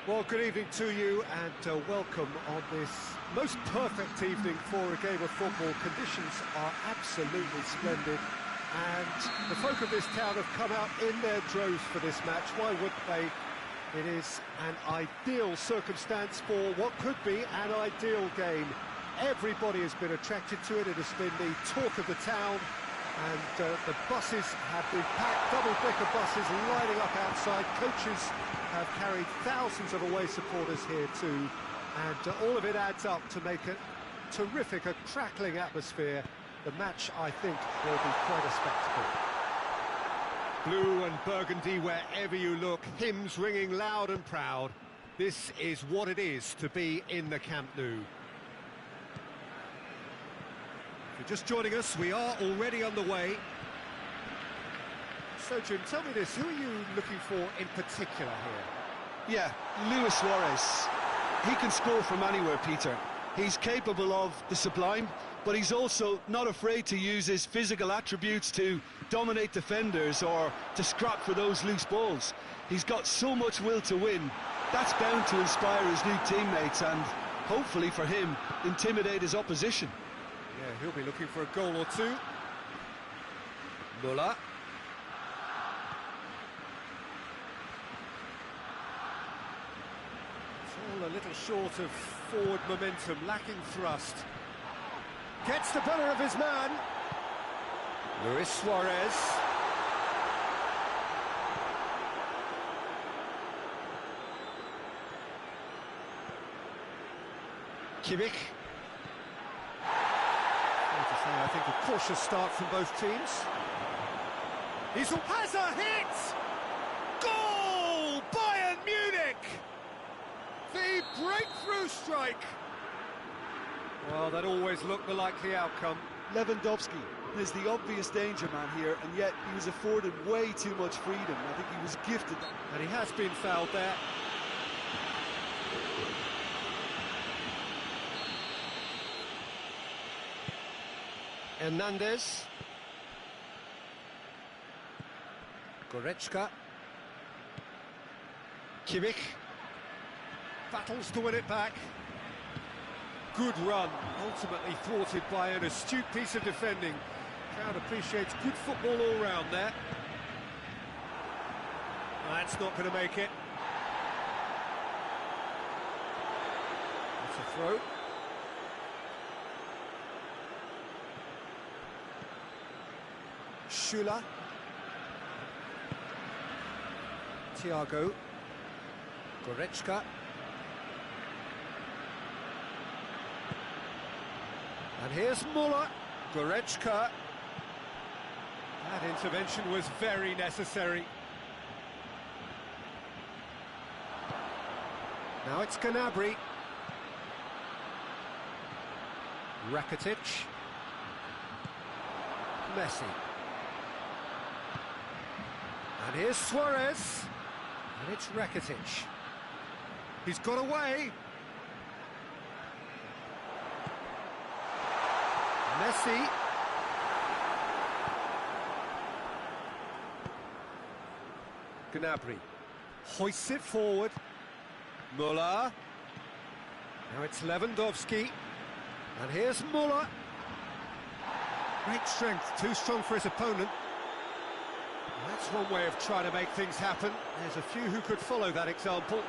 Well, good evening to you and welcome on this most perfect evening for a game of football. Conditions are absolutely splendid and the folk of this town have come out in their droves for this match. Why wouldn't they? It is an ideal circumstance for what could be an ideal game. Everybody has been attracted to it. It has been the talk of the town. And the buses have been packed, double-decker buses lining up outside. Coaches have carried thousands of away supporters here too. And all of it adds up to make a terrific, a crackling atmosphere. The match, I think, will be quite a spectacle. Blue and burgundy wherever you look, hymns ringing loud and proud. This is what it is to be in the Camp Nou. If you're just joining us, we are already on the way. So, Jim, tell me this, who are you looking for in particular here? Yeah, Luis Suarez. He can score from anywhere, Peter. He's capable of the sublime, but he's also not afraid to use his physical attributes to dominate defenders or to scrap for those loose balls. He's got so much will to win. That's bound to inspire his new teammates and, hopefully for him, intimidate his opposition. Yeah, he'll be looking for a goal or two. Muller. It's all a little short of forward momentum, lacking thrust. Gets the better of his man. Luis Suarez. Kimmich. I think a cautious start from both teams. He has a hit! Goal! Bayern Munich! The breakthrough strike! Well, that always looked the likely outcome. Lewandowski is the obvious danger man here, and yet he was afforded way too much freedom. I think he was gifted that. And he has been fouled there. Hernandez. Goretzka. Kimmich. Battles to win it back. Good run, ultimately thwarted by an astute piece of defending. Crowd appreciates good football all round there. That's not going to make it. That's a throw. Schüller. Thiago. Goretzka. And here's Muller. Goretzka. That intervention was very necessary. Now it's Gnabry. Rakitic. Messi. And here's Suarez. And it's Rakitic. He's got away. Messi. Gnabry hoists it forward. Muller. Now it's Lewandowski. And here's Muller. Great strength, too strong for his opponent. That's one way of trying to make things happen. There's a few who could follow that example.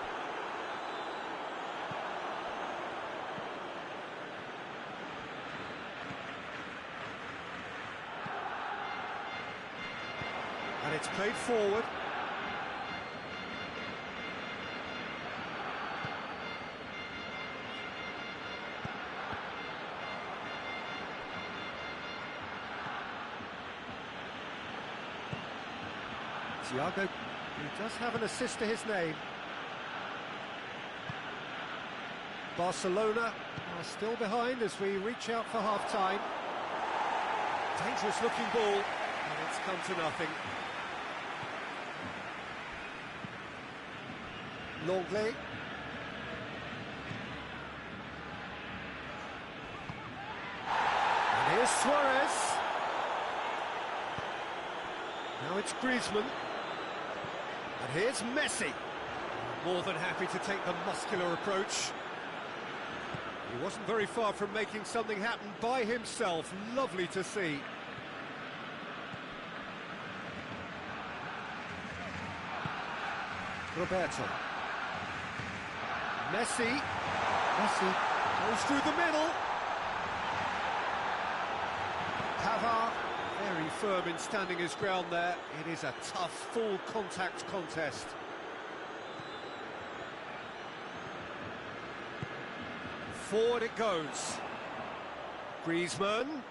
And it's played forward. Thiago, who does have an assist to his name. Barcelona are still behind as we reach out for half-time. Dangerous looking ball, and it's come to nothing. Longley. And here's Suarez. Now it's Griezmann. And here's Messi. More than happy to take the muscular approach. He wasn't very far from making something happen by himself. Lovely to see. Roberto. Messi goes through the middle. Pavard, very firm in standing his ground there. It is a tough, full contact contest. Forward it goes. Griezmann.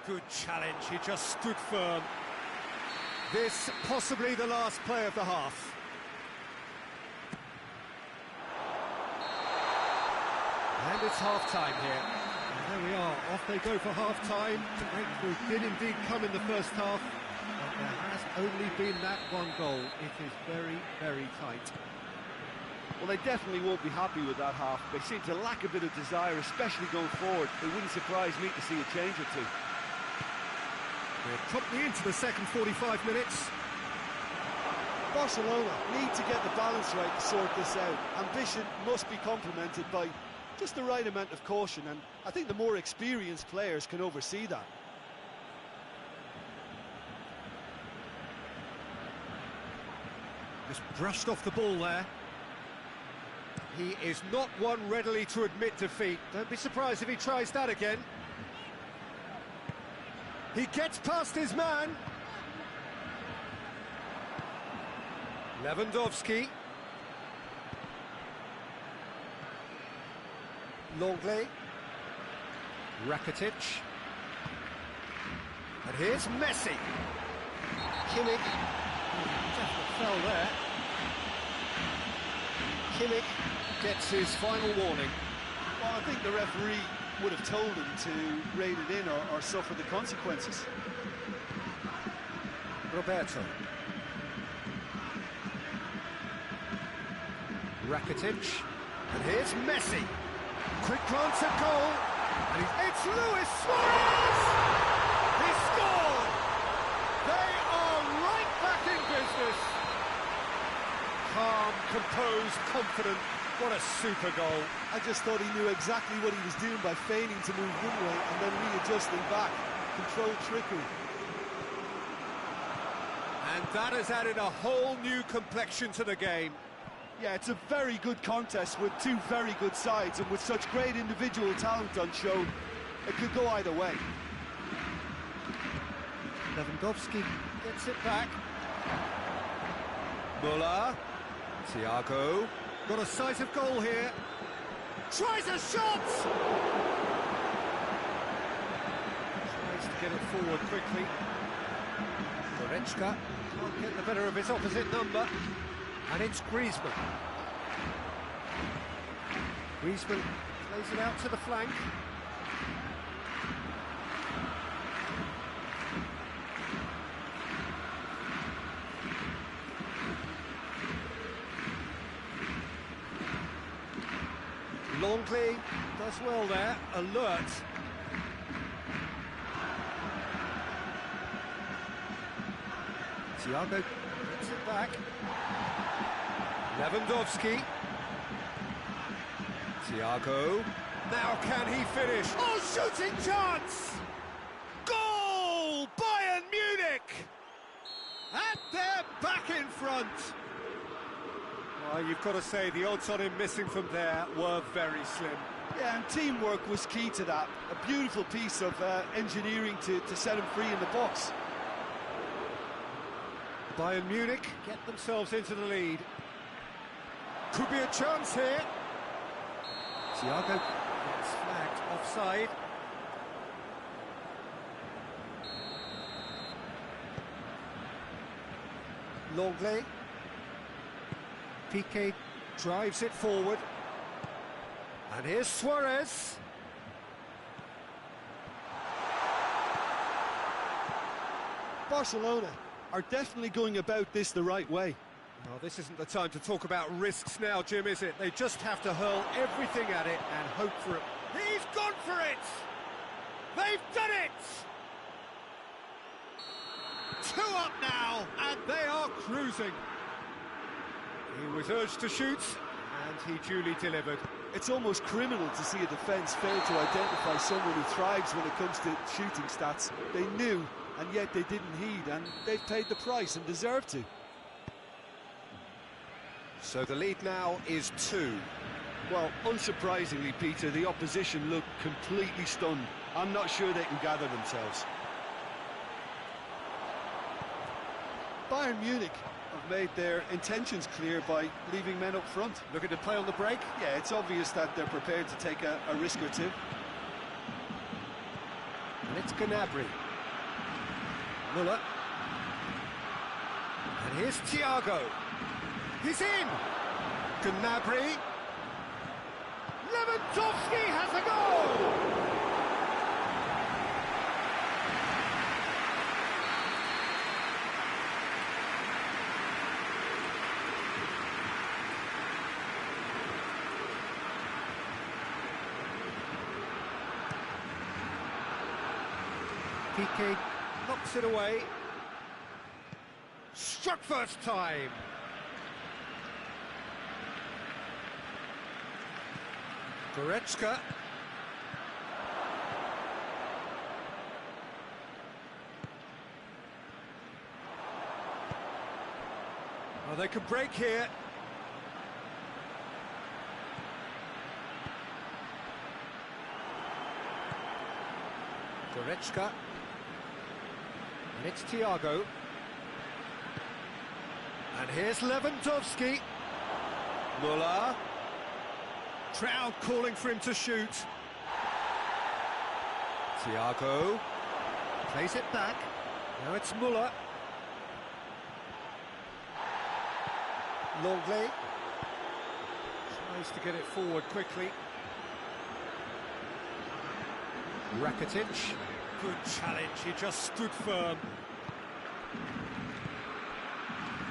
Good challenge, he just stood firm. This possibly the last play of the half. And it's half-time here. And there we are, off they go for half-time. The breakthrough did indeed come in the first half, but there has only been that one goal. It is very, very tight. Well, they definitely won't be happy with that half. They seem to lack a bit of desire, especially going forward. It wouldn't surprise me to see a change or two. We're promptly into the second 45 minutes. Barcelona need to get the balance right to sort this out. Ambition must be complemented by just the right amount of caution, and I think the more experienced players can oversee that. Just brushed off the ball there. He is not one readily to admit defeat. Don't be surprised if he tries that again. He gets past his man. Lewandowski. Longley. Rakitic. And here's Messi. Kimmich. Definitely fell there. Kimmich gets his final warning. Well, I think the referee would have told him to rein it in or suffer the consequences. Roberto. Rakitic. And here's Messi. Quick glance at goal. And it's Luis Suarez! He scored! They are right back in business. Calm, composed, confident. What a super goal. I just thought he knew exactly what he was doing by feigning to move one way and then readjusting back. Controlled trickery. And that has added a whole new complexion to the game. Yeah, it's a very good contest with two very good sides, and with such great individual talent on show, it could go either way. Lewandowski gets it back. Muller. Thiago. Got a sight of goal here. Tries a shot! Tries to get it forward quickly. Goretzka can't get the better of his opposite number. And it's Griezmann. Griezmann plays it out to the flank. Longley does well there, alert. Thiago gets it back. Lewandowski. Thiago. Now can he finish? Oh, shooting chance! Goal! Bayern Munich! And they're back in front. Well, you've got to say the odds on him missing from there were very slim. Yeah, and teamwork was key to that. A beautiful piece of engineering to set him free in the box. Bayern Munich get themselves into the lead. Could be a chance here. Thiago gets flagged offside. Longley. Piqué drives it forward. And here's Suarez. Barcelona are definitely going about this the right way. Well, this isn't the time to talk about risks now, Jim, is it? They just have to hurl everything at it and hope for it. He's gone for it! They've done it! 2 up now, and they are cruising. He was urged to shoot, and he duly delivered. It's almost criminal to see a defence fail to identify someone who thrives when it comes to shooting stats. They knew, and yet they didn't heed, and they've paid the price and deserve to. So the lead now is 2. Well, unsurprisingly, Peter, the opposition look completely stunned. I'm not sure they can gather themselves. Bayern Munich have made their intentions clear by leaving men up front. Looking to play on the break. Yeah, it's obvious that they're prepared to take a risk or two. And it's Gnabry. Muller. And here's Thiago. He's in! Gnabry. Lewandowski has a goal! Kike knocks it away. Struck first time. Goretzka. Oh, they could break here. Goretzka. And it's Thiago. And here's Lewandowski. Muller. Crowd calling for him to shoot. Thiago. Plays it back. Now it's Muller. Longley. Tries to get it forward quickly. Rakitic. Good challenge, he just stood firm.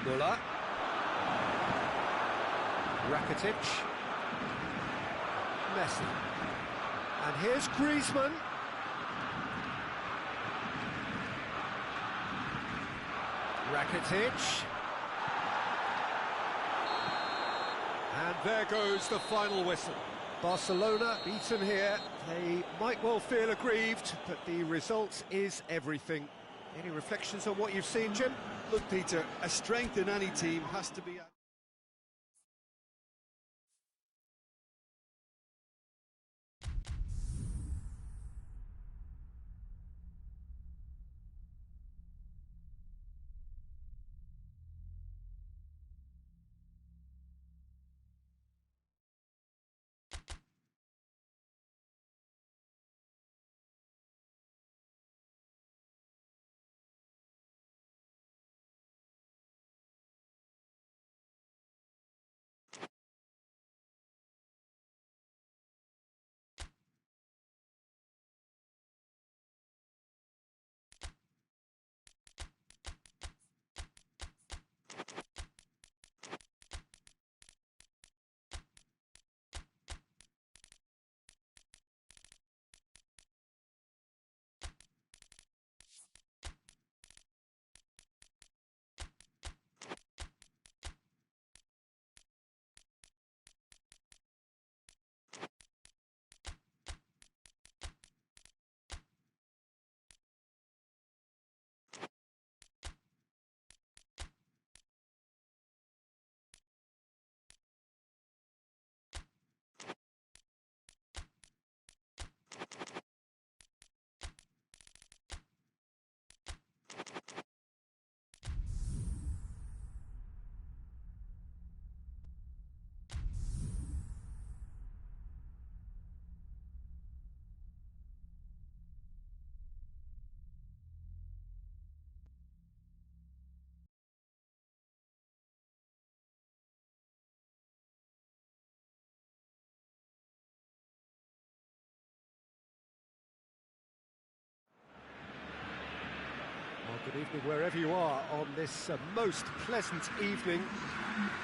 Muller. Rakitic. Messi. And here's Griezmann. Rakitic. And there goes the final whistle. Barcelona beaten here. They might well feel aggrieved, but the result is everything. Any reflections on what you've seen, Jim? Look, Peter, a strength in any team has to be... Good evening wherever you are on this most pleasant evening.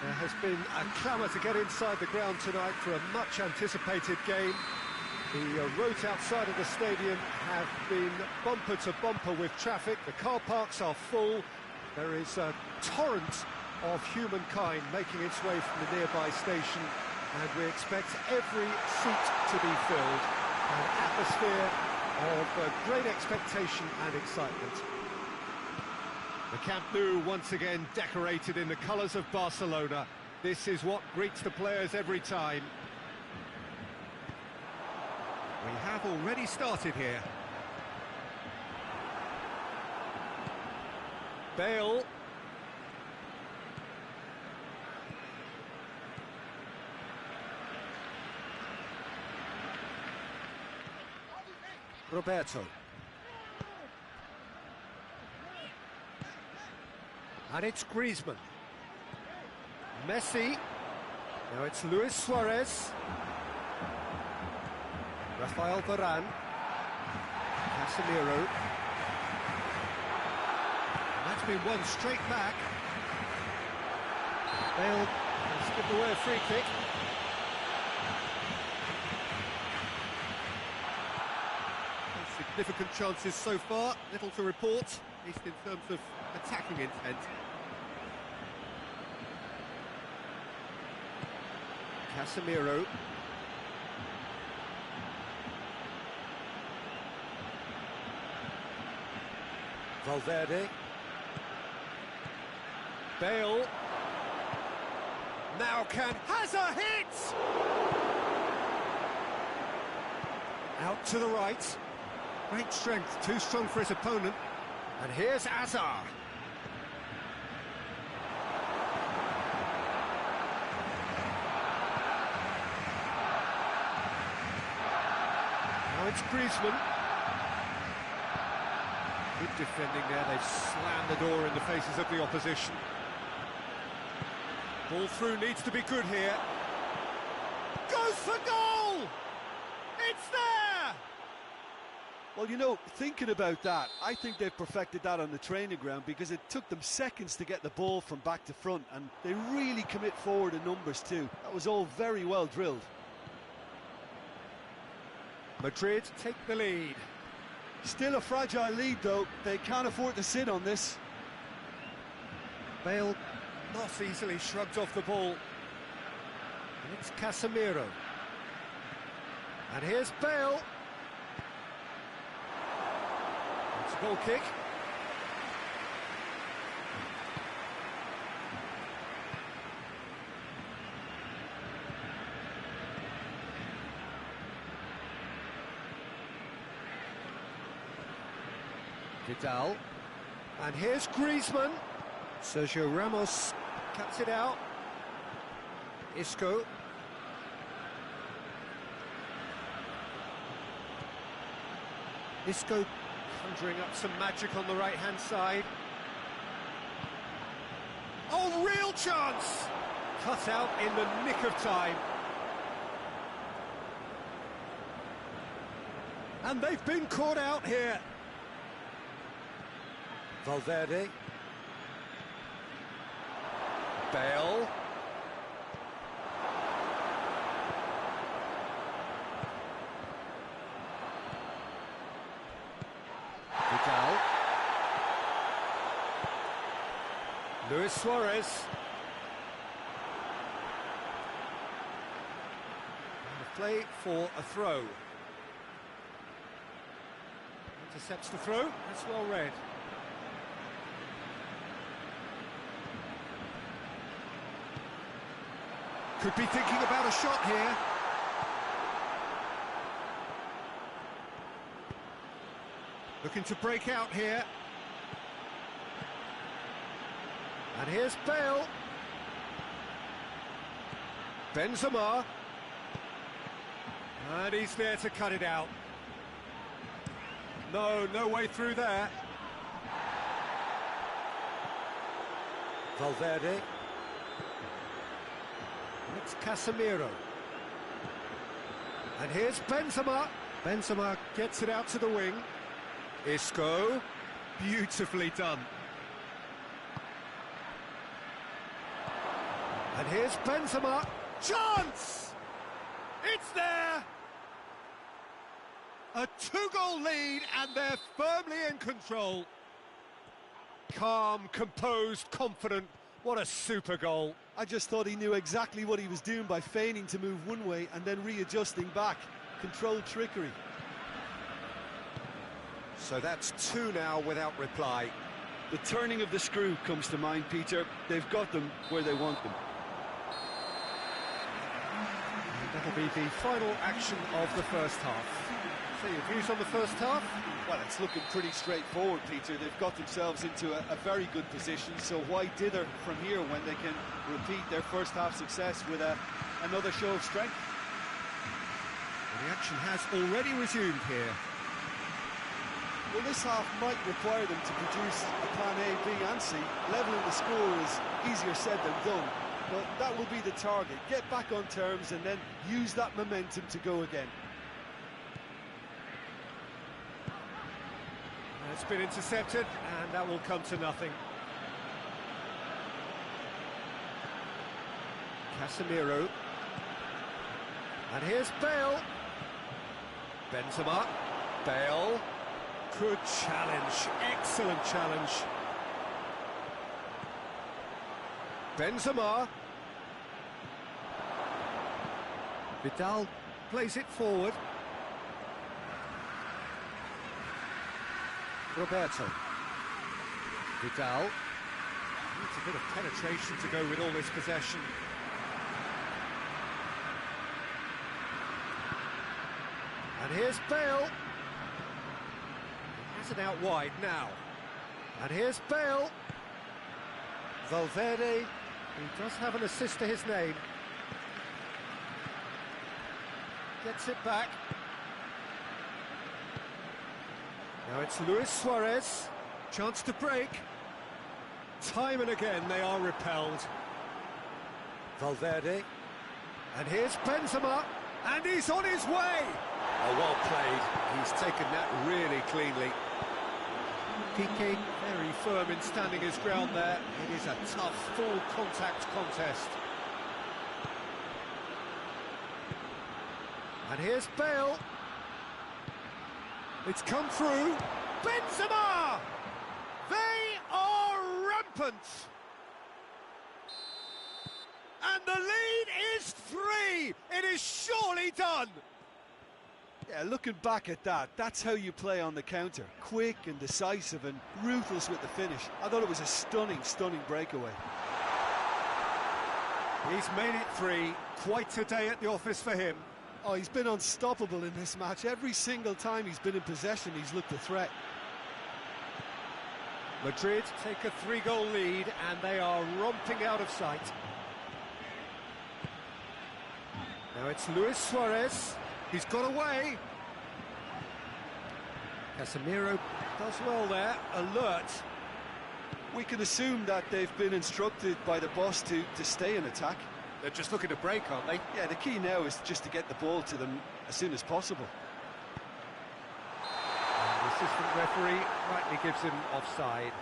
There has been a clamour to get inside the ground tonight for a much anticipated game. The roads outside of the stadium have been bumper to bumper with traffic. The car parks are full. There is a torrent of humankind making its way from the nearby station, and we expect every seat to be filled. An atmosphere of great expectation and excitement. The Camp Nou once again decorated in the colours of Barcelona. This is what greets the players every time. We have already started here. Bale. Roberto. And it's Griezmann. Messi. Now it's Luis Suarez. Rafael Varane. Casemiro. And that's been won straight back. Bale has given away a free kick. Significant chances so far, little to report, at least in terms of attacking intent. Casemiro. Valverde. Bale. Now has a hit! Out to the right. Great strength, too strong for his opponent. And here's Hazard. Now it's Griezmann. Good defending there, they've slammed the door in the faces of the opposition. Ball through needs to be good here. Goes for goal! It's there! Well, you know, thinking about that, I think they've perfected that on the training ground, because it took them seconds to get the ball from back to front, and they really commit forward in numbers too. That was all very well drilled. Madrid take the lead. Still a fragile lead though, they can't afford to sit on this. Bale not easily shrugged off the ball. And it's Casemiro. And here's Bale. It's a goal kick. Vidal. And here's Griezmann. Sergio Ramos cuts it out. Isco. Isco conjuring up some magic on the right-hand side. Oh, real chance! Cut out in the nick of time. And they've been caught out here. Valverde. Bale. Vidal. Luis Suarez. And a play for a throw. Intercepts the throw, that's well read. Could be thinking about a shot here. Looking to break out here. And here's Bale. Benzema. And he's there to cut it out. No way through there. Valverde. It's Casemiro. And here's Benzema. Benzema gets it out to the wing. Isco. Beautifully done. And here's Benzema. Chance! It's there! A two-goal lead, and they're firmly in control. Calm, composed, confident, What a super goal. I just thought he knew exactly what he was doing by feigning to move one way and then readjusting back. Controlled trickery. So that's 2 now without reply. The turning of the screw comes to mind, Peter. They've got them where they want them. That'll be the final action of the first half. So your views on the first half? Well, it's looking pretty straightforward, Peter. They've got themselves into a very good position, so why dither from here when they can repeat their first half success with another show of strength? Well, the action has already resumed here. Well, this half might require them to produce a plan A, B and C. Levelling the score is easier said than done, but that will be the target. Get back on terms and then use that momentum to go again. It's been intercepted, and that will come to nothing. Casemiro. And here's Bale. Benzema. Bale. Good challenge. Excellent challenge. Benzema. Vidal plays it forward. Roberto. Vidal. Needs a bit of penetration to go with all this possession. And here's Bale. He has it out wide now. And here's Bale. Valverde. He does have an assist to his name. Gets it back. Now it's Luis Suarez, chance to break. Time and again they are repelled. Valverde, and here's Benzema, and he's on his way! Oh, well played, he's taken that really cleanly. Piqué, very firm in standing his ground there. It is a tough, full contact contest. And here's Bale. It's come through. Benzema! They are rampant! And the lead is 3! It is surely done! Yeah, looking back at that, that's how you play on the counter. Quick and decisive and ruthless with the finish. I thought it was a stunning, stunning breakaway. He's made it 3. Quite a day at the office for him. Oh, he's been unstoppable in this match. Every single time he's been in possession, he's looked a threat. Madrid take a 3-goal lead, and they are romping out of sight. Now it's Luis Suarez. He's got away. Casemiro does well there, alert. We can assume that they've been instructed by the boss to stay in attack. They're just looking to break, aren't they? Yeah, the key now is just to get the ball to them as soon as possible. And the assistant referee rightly gives him offside.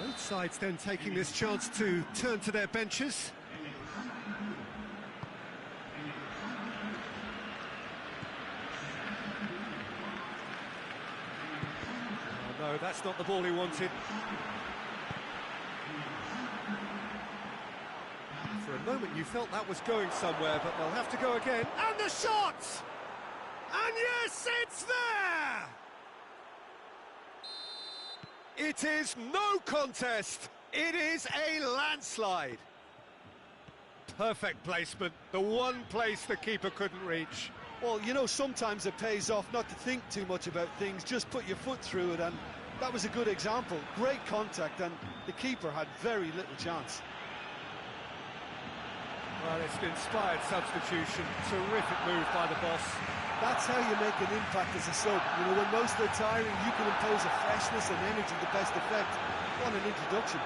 Both sides then taking this chance to turn to their benches. Oh no, that's not the ball he wanted. For a moment you felt that was going somewhere, but they'll have to go again. And the shot! And yes, it's there! It is no contest. It is a landslide. Perfect placement. The one place the keeper couldn't reach. Well, you know, sometimes it pays off not to think too much about things, just put your foot through it, and that was a good example. Great contact, and the keeper had very little chance. Well, it's an inspired substitution. Terrific move by the boss. That's how you make an impact as a sub. You know, when most are tiring, you can impose a freshness and energy to best effect. What an introduction.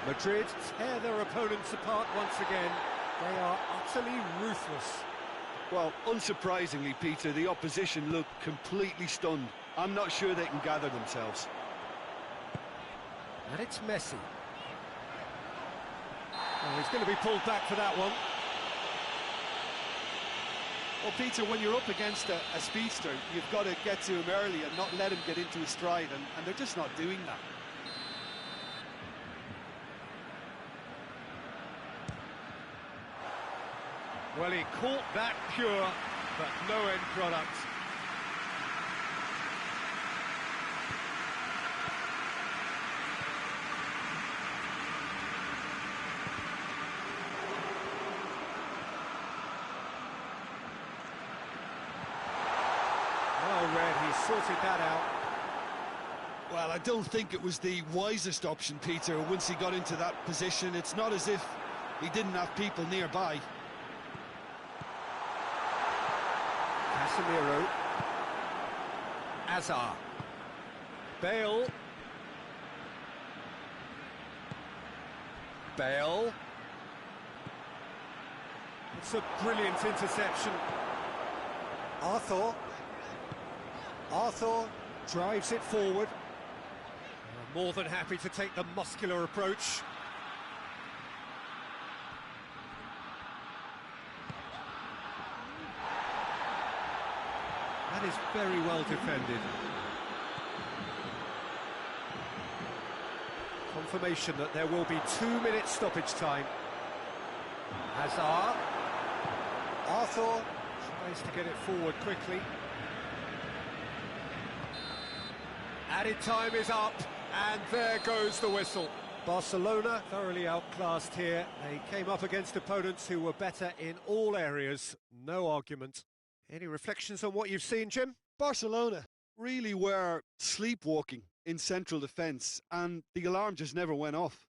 Madrid tear their opponents apart once again. They are utterly ruthless. Well, unsurprisingly, Peter, the opposition look completely stunned. I'm not sure they can gather themselves. And it's Messi. Oh, he's going to be pulled back for that one. Well, Peter, when you're up against a speedster, you've got to get to him early and not let him get into his stride, and they're just not doing that. Well, he caught that pure, but no end product. Well read, he sorted that out. Well, I don't think it was the wisest option, Peter, once he got into that position. It's not as if he didn't have people nearby. Casemiro. Azar. Bale. Bale. It's a brilliant interception. Arthur drives it forward. More than happy to take the muscular approach. That is very well defended. Confirmation that there will be 2 minutes stoppage time. Hazard. Arthur tries to get it forward quickly. Added time is up, and there goes the whistle. Barcelona thoroughly outclassed here. They came up against opponents who were better in all areas. No argument. Any reflections on what you've seen, Jim? Barcelona really were sleepwalking in central defence, and the alarm just never went off.